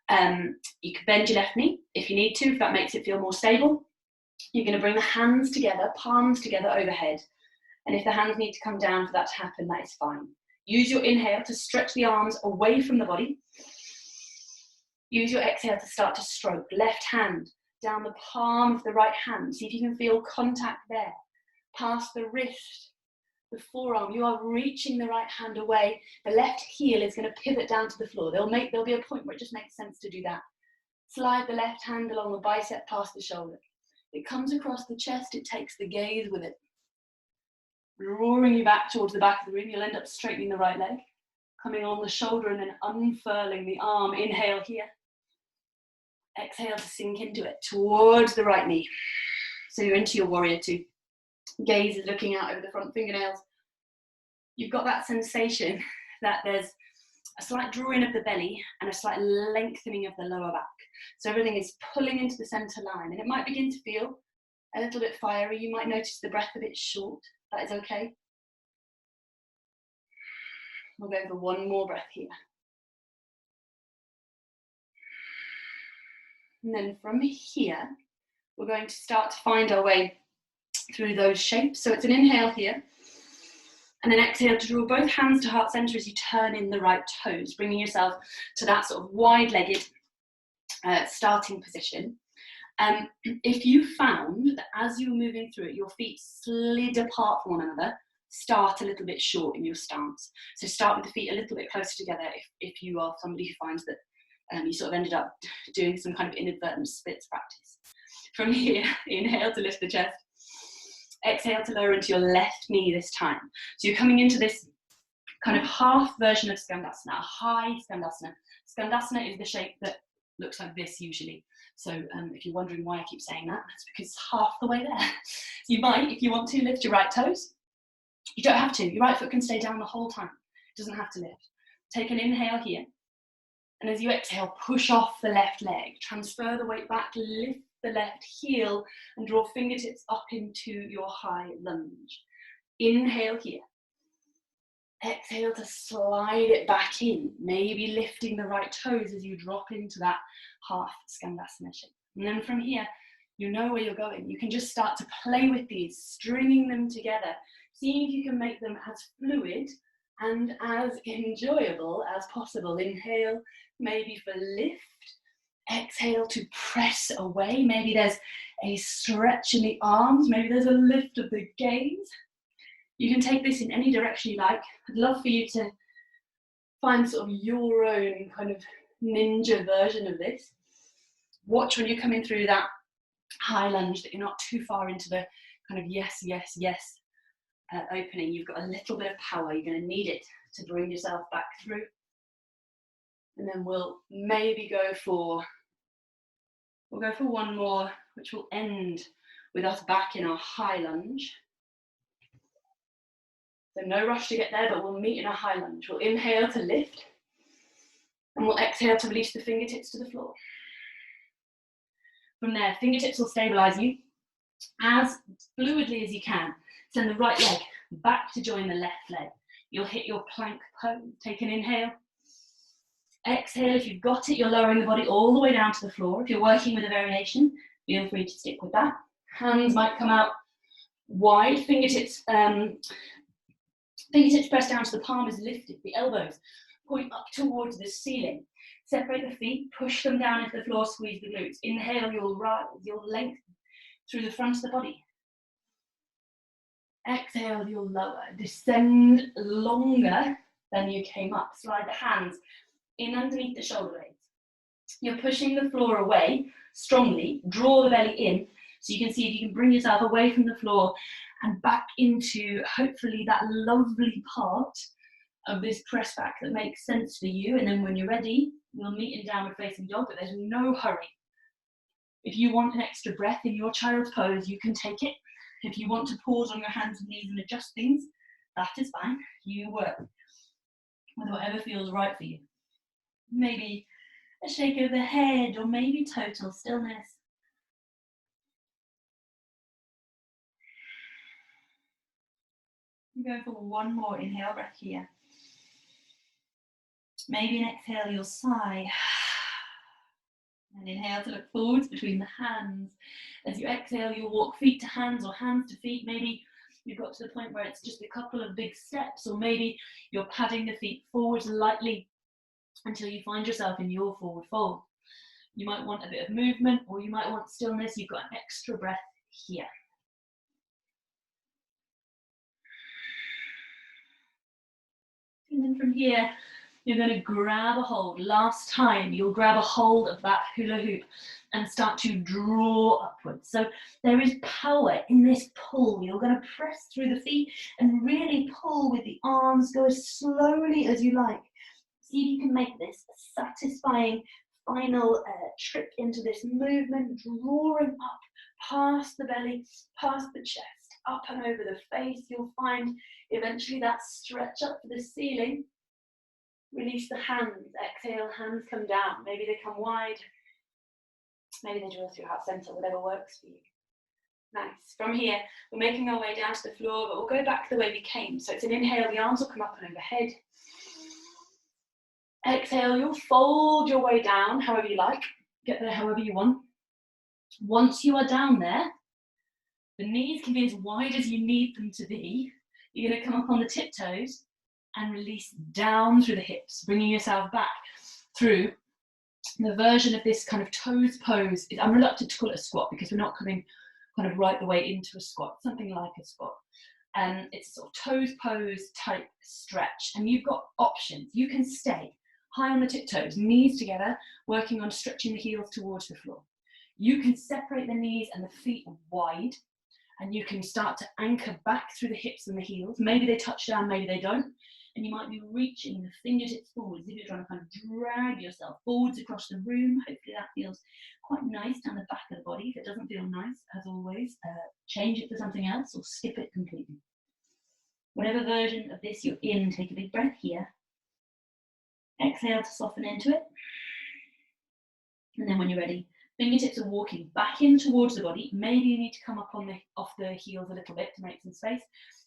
You can bend your left knee if you need to, if that makes it feel more stable. You're going to bring the hands together, palms together overhead. And if the hands need to come down for that to happen, that is fine. Use your inhale to stretch the arms away from the body. Use your exhale to start to stroke. Left hand down the palm of the right hand. See if you can feel contact there. Past the wrist, the forearm. You are reaching the right hand away. The left heel is going to pivot down to the floor. There'll be a point where it just makes sense to do that. Slide the left hand along the bicep past the shoulder. It comes across the chest. It takes the gaze with it. Drawing you back towards the back of the room. You'll end up straightening the right leg. Coming along the shoulder and then unfurling the arm. Inhale here. Exhale to sink into it, towards the right knee. So you're into your warrior two. Gaze is looking out over the front fingernails. You've got that sensation that there's a slight drawing of the belly and a slight lengthening of the lower back. So everything is pulling into the center line, and it might begin to feel a little bit fiery. You might notice the breath a bit short. That is okay. We'll go for one more breath here. And then from here, we're going to start to find our way through those shapes. So it's an inhale here, and then exhale to draw both hands to heart center as you turn in the right toes, bringing yourself to that sort of wide-legged starting position. If you found that as you were moving through it, your feet slid apart from one another, start a little bit short in your stance. So start with the feet a little bit closer together if you are somebody who finds that you sort of ended up doing some kind of inadvertent splits practice. From here, inhale to lift the chest. Exhale to lower into your left knee this time. So you're coming into this kind of half version of Skandasana, a high Skandasana. Skandasana is the shape that looks like this usually. So if you're wondering why I keep saying that, that's because it's half the way there. So you might, if you want to, lift your right toes. You don't have to. Your right foot can stay down the whole time. It doesn't have to lift. Take an inhale here. And as you exhale, push off the left leg. Transfer the weight back, lift the left heel, and draw fingertips up into your high lunge. Inhale here. Exhale to slide it back in, maybe lifting the right toes as you drop into that half Skandasana shape. And then from here, you know where you're going. You can just start to play with these, stringing them together, seeing if you can make them as fluid and as enjoyable as possible. Inhale, maybe for lift. Exhale to press away. Maybe there's a stretch in the arms. Maybe there's a lift of the gaze. You can take this in any direction you like. I'd love for you to find sort of your own kind of ninja version of this. Watch when you're coming through that high lunge that you're not too far into the kind of yes, yes, yes opening. You've got a little bit of power. You're going to need it to bring yourself back through. And then we'll maybe go for one more, which will end with us back in our high lunge. So no rush to get there, but we'll meet in a high lunge. We'll inhale to lift, and we'll exhale to release the fingertips to the floor. From there, fingertips will stabilize you as fluidly as you can. Send the right leg back to join the left leg. You'll hit your plank pose. Take an inhale. Exhale, if you've got it, you're lowering the body all the way down to the floor. If you're working with a variation, feel free to stick with that. Hands might come out wide, fingertips press down to the palm is lifted, the elbows point up towards the ceiling. Separate the feet, push them down into the floor, squeeze the glutes. Inhale, you'll rise, you'll lengthen through the front of the body. Exhale, you'll lower, descend longer than you came up. Slide the hands in underneath the shoulder blades. You're pushing the floor away strongly, draw the belly in, so you can see if you can bring yourself away from the floor and back into, hopefully, that lovely part of this press back that makes sense for you. And then when you're ready, we'll meet in downward facing dog, but there's no hurry. If you want an extra breath in your child's pose, you can take it. If you want to pause on your hands and knees and adjust things, that is fine. You work with whatever feels right for you. Maybe a shake of the head, or maybe total stillness. Go for one more inhale breath here. Maybe an exhale, you'll sigh. And inhale to look forwards between the hands. As you exhale, you'll walk feet to hands or hands to feet. Maybe you've got to the point where it's just a couple of big steps, or maybe you're padding the feet forwards lightly until you find yourself in your forward fold. You might want a bit of movement, or you might want stillness. You've got an extra breath here. And then from here, you're going to grab a hold. Last time, you'll grab a hold of that hula hoop and start to draw upwards. So there is power in this pull. You're going to press through the feet and really pull with the arms. Go as slowly as you like. See if you can make this a satisfying final trip into this movement, drawing up past the belly, past the chest, up and over the face. You'll find eventually that stretch up to the ceiling. Release the hands, exhale, hands come down. Maybe they come wide, maybe they draw through heart center, whatever works for you. Nice. From here, we're making our way down to the floor, but we'll go back the way we came. So it's an inhale, the arms will come up and overhead. Exhale, you'll fold your way down however you like. Get there however you want. Once you are down there, the knees can be as wide as you need them to be. You're going to come up on the tiptoes and release down through the hips, bringing yourself back through the version of this kind of toes pose. I'm reluctant to call it a squat because we're not coming kind of right the way into a squat, something like a squat. It's a sort of toes pose type stretch, and you've got options. You can stay high on the tiptoes, knees together, working on stretching the heels towards the floor. You can separate the knees and the feet wide, and you can start to anchor back through the hips and the heels. Maybe they touch down, maybe they don't. And you might be reaching the fingertips forwards if you're trying to kind of drag yourself forwards across the room. Hopefully that feels quite nice down the back of the body. If it doesn't feel nice, as always, change it for something else or skip it completely. Whatever version of this you're in, take a big breath here. Exhale to soften into it. And then when you're ready, fingertips are walking back in towards the body. Maybe you need to come up off the heels a little bit to make some space.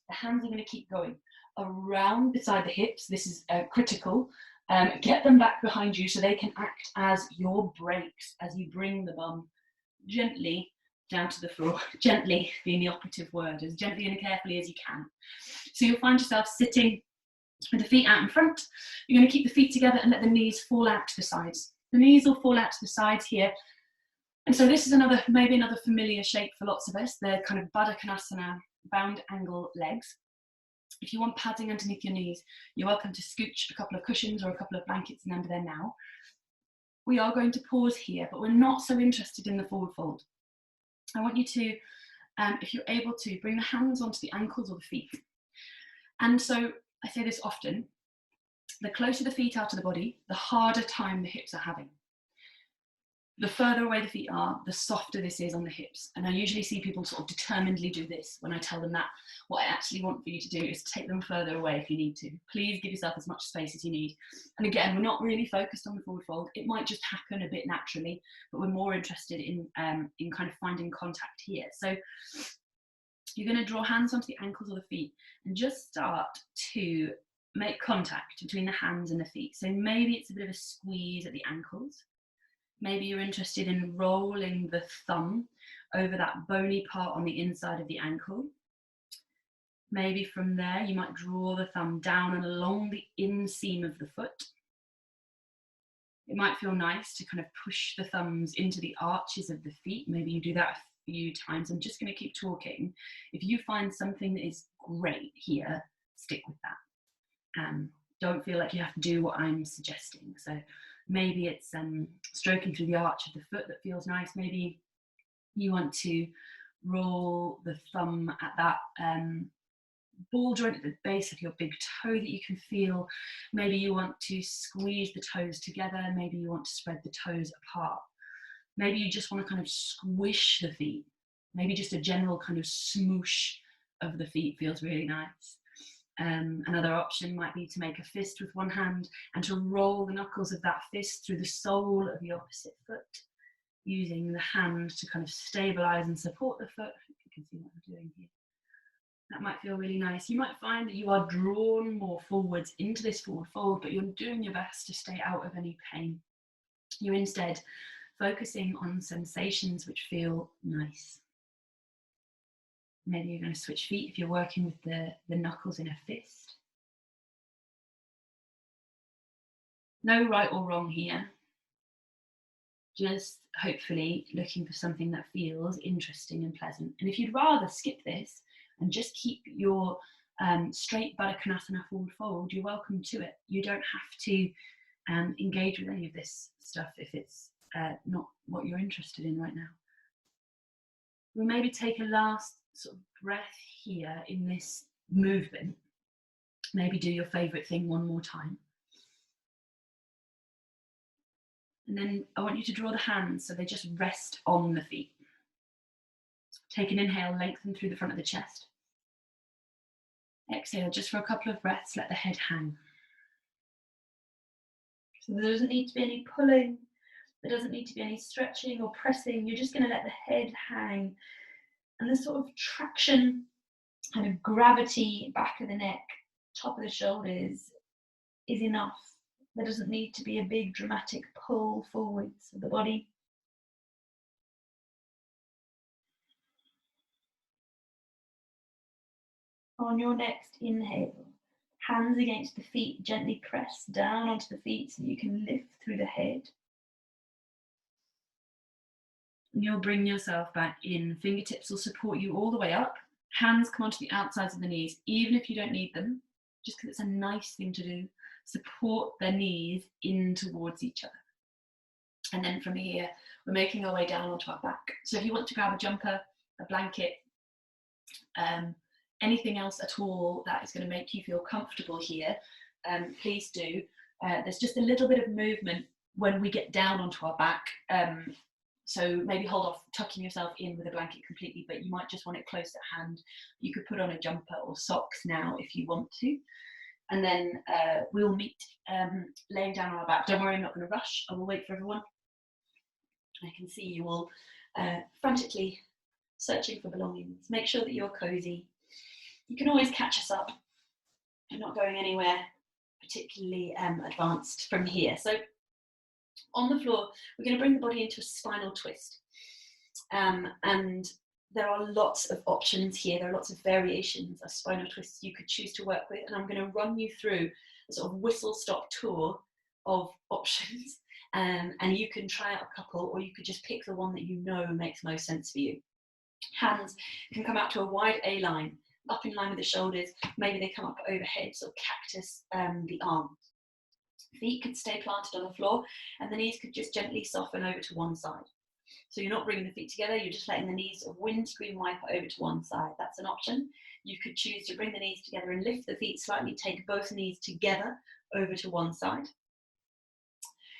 The hands are going to keep going around beside the hips. This is critical. Get them back behind you so they can act as your brakes as you bring the bum gently down to the floor. Gently being the operative word, as gently and carefully as you can. So you'll find yourself sitting with the feet out in front. You're going to keep the feet together and let the knees fall out to the sides. The knees will fall out to the sides here. And so this is maybe another familiar shape for lots of us. They're kind of Baddha Konasana, bound angle legs. If you want padding underneath your knees, you're welcome to scooch a couple of cushions or a couple of blankets in under there now. We are going to pause here, but we're not so interested in the forward fold. I want you to, if you're able to, bring the hands onto the ankles or the feet. And so I say this often, the closer the feet are to the body, the harder time the hips are having. The further away the feet are, the softer this is on the hips. And I usually see people sort of determinedly do this when I tell them that. What I actually want for you to do is take them further away if you need to. Please give yourself as much space as you need. And again, we're not really focused on the forward fold. It might just happen a bit naturally, but we're more interested in kind of finding contact here. So you're going to draw hands onto the ankles or the feet and just start to make contact between the hands and the feet. So maybe it's a bit of a squeeze at the ankles. Maybe you're interested in rolling the thumb over that bony part on the inside of the ankle. Maybe from there, you might draw the thumb down and along the inseam of the foot. It might feel nice to kind of push the thumbs into the arches of the feet. Maybe you do that a few times. I'm just going to keep talking. If you find something that is great here, stick with that. Don't feel like you have to do what I'm suggesting. So maybe it's stroking through the arch of the foot that feels nice. Maybe you want to roll the thumb at that ball joint at the base of your big toe that you can feel. Maybe you want to squeeze the toes together. Maybe you want to spread the toes apart. Maybe you just want to kind of squish the feet. Maybe just a general kind of smoosh of the feet feels really nice. Another option might be to make a fist with one hand and to roll the knuckles of that fist through the sole of the opposite foot, using the hand to kind of stabilize and support the foot. I hope you can see what I'm doing here. That might feel really nice. You might find that you are drawn more forwards into this forward fold, but you're doing your best to stay out of any pain. You instead focusing on sensations which feel nice. Maybe you're going to switch feet if you're working with the knuckles in a fist. No right or wrong here. Just hopefully looking for something that feels interesting and pleasant. And if you'd rather skip this and just keep your straight Baddha Konasana forward fold, you're welcome to it. You don't have to engage with any of this stuff if it's not what you're interested in right now. We'll maybe take a last sort of breath here in this movement. Maybe do your favourite thing one more time. And then I want you to draw the hands so they just rest on the feet. Take an inhale, lengthen through the front of the chest. Exhale, just for a couple of breaths, let the head hang. So there doesn't need to be any pulling, there doesn't need to be any stretching or pressing. You're just going to let the head hang. And this sort of traction, kind of gravity, back of the neck, top of the shoulders is enough. There doesn't need to be a big dramatic pull forwards of the body. On your next inhale, hands against the feet, gently press down onto the feet so you can lift through the head. And you'll bring yourself back in. Fingertips will support you all the way up. Hands come onto the outsides of the knees, even if you don't need them, just because it's a nice thing to do. Support the knees in towards each other. And then from here, we're making our way down onto our back. So if you want to grab a jumper, a blanket, anything else at all that is going to make you feel comfortable here, please do. There's just a little bit of movement when we get down onto our back. So maybe hold off tucking yourself in with a blanket completely, but you might just want it close at hand. You could put on a jumper or socks now if you want to. And then we'll meet laying down on our back. Don't worry, I'm not going to rush. I will wait for everyone. I can see you all frantically searching for belongings. Make sure that you're cozy. You can always catch us up. We're not going anywhere particularly advanced from here. So on the floor, we're going to bring the body into a spinal twist. And there are lots of options here. There are lots of variations of spinal twists you could choose to work with. And I'm going to run you through a sort of whistle-stop tour of options. And you can try out a couple, or you could just pick the one that you know makes most sense for you. Hands can come out to a wide A line, up in line with the shoulders. Maybe they come up overhead, sort of cactus the arms. Feet could stay planted on the floor, and the knees could just gently soften over to one side. So you're not bringing the feet together, you're just letting the knees sort of windscreen wipe over to one side. That's an option. You could choose to bring the knees together and lift the feet slightly, take both knees together over to one side.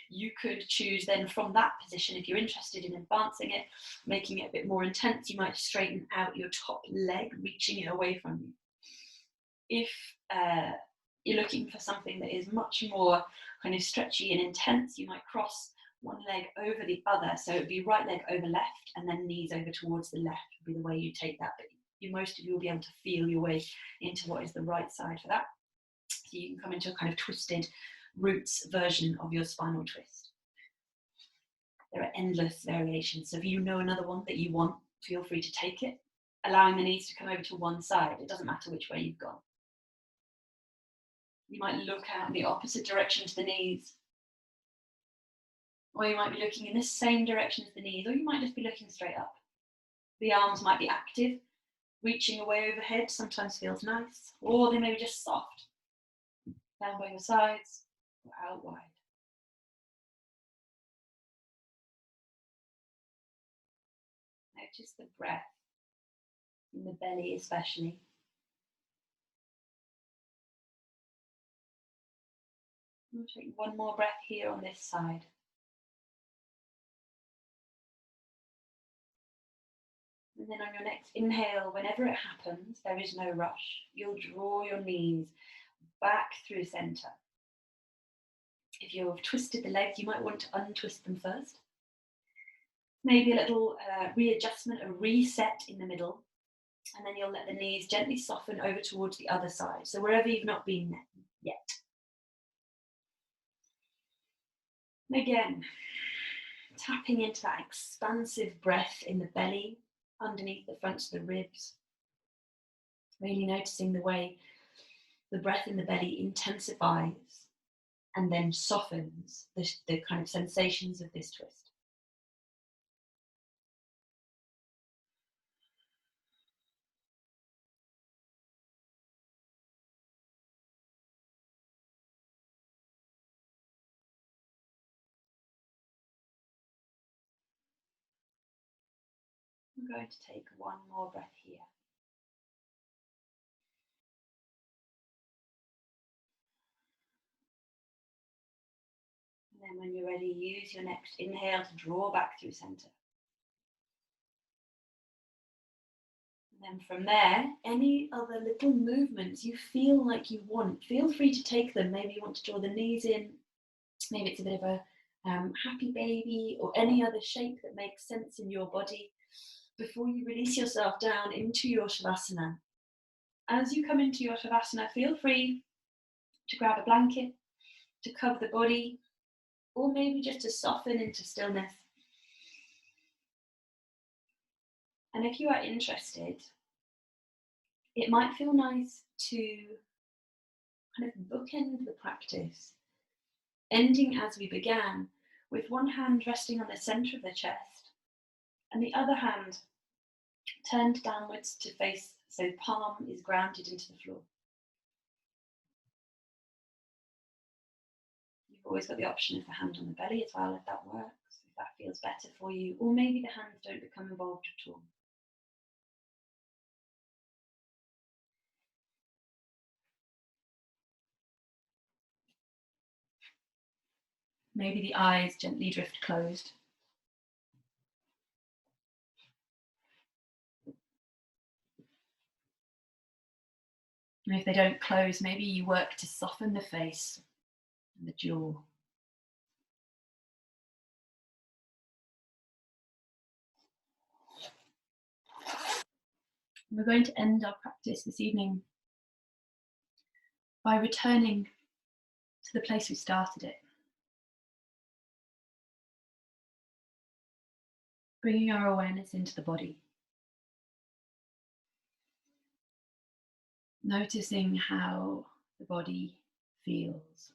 You could choose then from that position, if you're interested in advancing it, making it a bit more intense, you might straighten out your top leg, reaching it away from you. If you're looking for something that is much more kind of stretchy and intense, you might cross one leg over the other. So it would be right leg over left and then knees over towards the left would be the way you take that. But most of you will be able to feel your way into what is the right side for that. So you can come into a kind of twisted roots version of your spinal twist. There are endless variations. So if you know another one that you want, feel free to take it. Allowing the knees to come over to one side. It doesn't matter which way you've gone. You might look out in the opposite direction to the knees. Or you might be looking in the same direction as the knees, or you might just be looking straight up. The arms might be active, reaching away overhead sometimes feels nice, or they may be just soft, down by your sides or out wide. Notice the breath, in the belly especially. We'll take one more breath here on this side. And then on your next inhale, whenever it happens, there is no rush. You'll draw your knees back through center. If you've twisted the legs, you might want to untwist them first. Maybe a little readjustment, a reset in the middle. And then you'll let the knees gently soften over towards the other side. So wherever you've not been yet. And again, tapping into that expansive breath in the belly, underneath the fronts of the ribs. Really noticing the way the breath in the belly intensifies and then softens the kind of sensations of this twist. I'm going to take one more breath here. And then when you're ready, use your next inhale to draw back through center. And then from there, any other little movements you feel like you want, feel free to take them. Maybe you want to draw the knees in. Maybe it's a bit of a happy baby or any other shape that makes sense in your body before you release yourself down into your Shavasana. As you come into your Shavasana, feel free to grab a blanket to cover the body, or maybe just to soften into stillness. And if you are interested, it might feel nice to kind of bookend the practice, ending as we began, with one hand resting on the center of the chest and the other hand turned downwards to face, so palm is grounded into the floor. You've always got the option of the hand on the belly as well, if that works, if that feels better for you, or maybe the hands don't become involved at all. Maybe the eyes gently drift closed. And if they don't close, maybe you work to soften the face and the jaw. We're going to end our practice this evening by returning to the place we started it. Bringing our awareness into the body. Noticing how the body feels.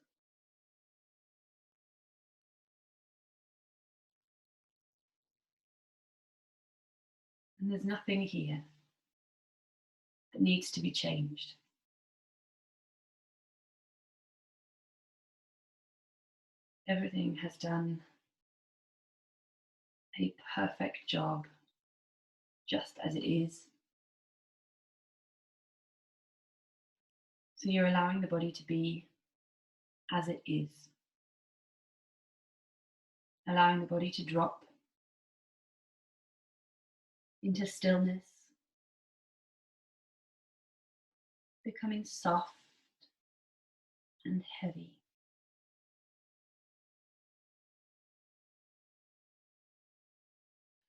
And there's nothing here that needs to be changed. Everything has done a perfect job, just as it is. So you're allowing the body to be as it is. Allowing the body to drop into stillness, becoming soft and heavy.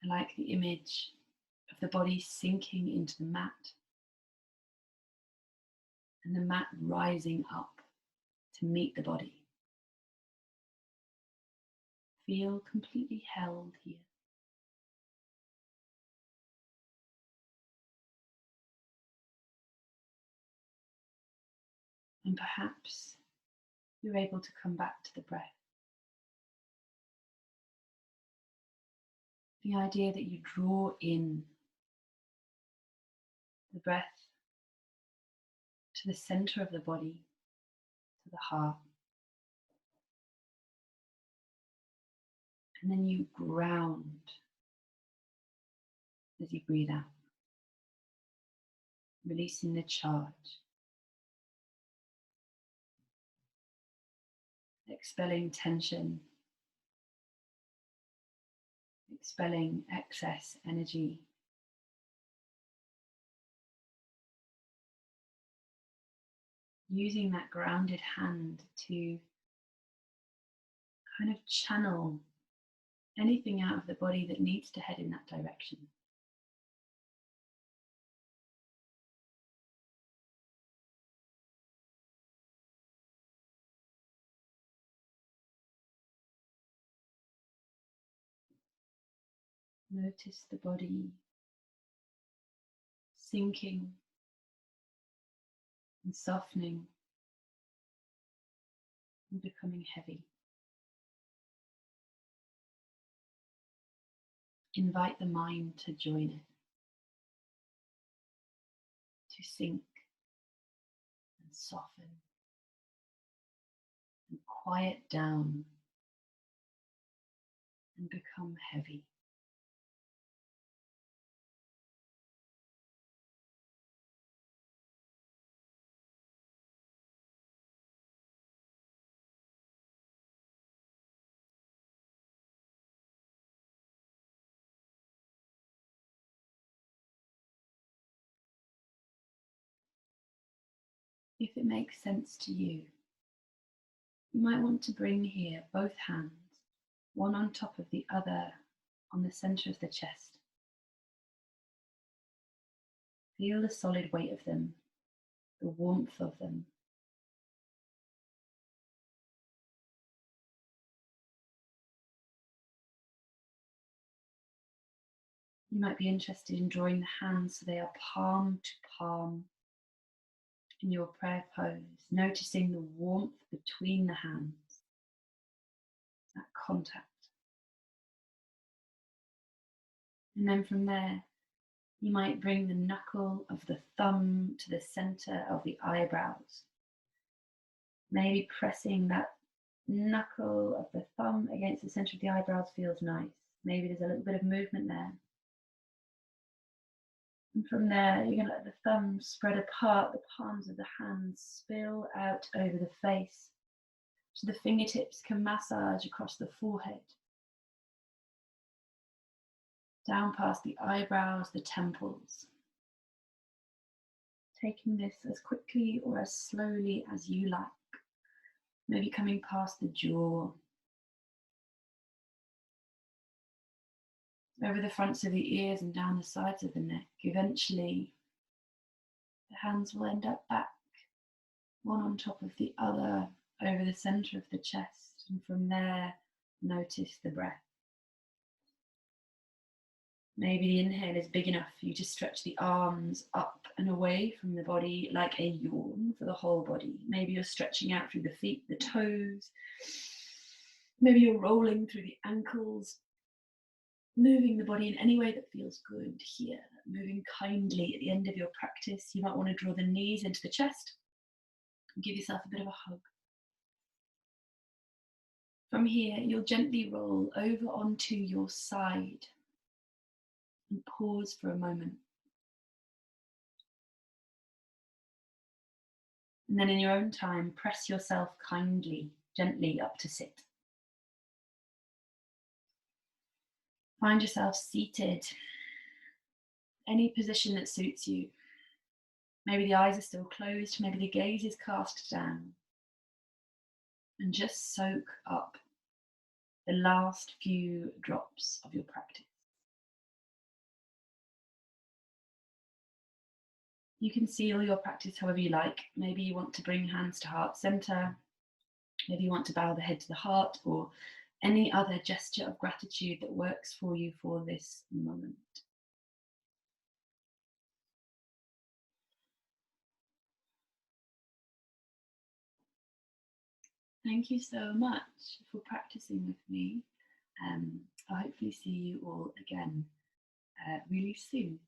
I like the image of the body sinking into the mat and the mat rising up to meet the body. Feel completely held here. And perhaps you're able to come back to the breath. The idea that you draw in the breath to the center of the body, to the heart. And then you ground as you breathe out, releasing the charge, expelling tension, expelling excess energy. Using that grounded hand to kind of channel anything out of the body that needs to head in that direction. Notice the body sinking and softening and becoming heavy. Invite the mind to join it, to sink and soften and quiet down and become heavy. If it makes sense to you, you might want to bring here both hands, one on top of the other on the center of the chest. Feel the solid weight of them, the warmth of them. You might be interested in drawing the hands so they are palm to palm in your prayer pose, noticing the warmth between the hands, that contact. And then from there, you might bring the knuckle of the thumb to the center of the eyebrows. Maybe pressing that knuckle of the thumb against the center of the eyebrows feels nice. Maybe there's a little bit of movement there. And from there, you're going to let the thumb spread apart, the palms of the hands spill out over the face, so the fingertips can massage across the forehead, down past the eyebrows, the temples. Taking this as quickly or as slowly as you like, maybe coming past the jaw, over the fronts of the ears and down the sides of the neck. Eventually, the hands will end up back, one on top of the other, over the center of the chest. And from there, notice the breath. Maybe the inhale is big enough for you to stretch the arms up and away from the body like a yawn for the whole body. Maybe you're stretching out through the feet, the toes. Maybe you're rolling through the ankles, moving the body in any way that feels good here, moving kindly at the end of your practice. You might want to draw the knees into the chest and give yourself a bit of a hug. From here, you'll gently roll over onto your side and pause for a moment. And then in your own time, press yourself kindly, gently up to sit. Find yourself seated, any position that suits you. Maybe the eyes are still closed, maybe the gaze is cast down. And just soak up the last few drops of your practice. You can seal your practice however you like. Maybe you want to bring hands to heart center. Maybe you want to bow the head to the heart, or any other gesture of gratitude that works for you for this moment. Thank you so much for practicing with me. I'll hopefully see you all again really soon.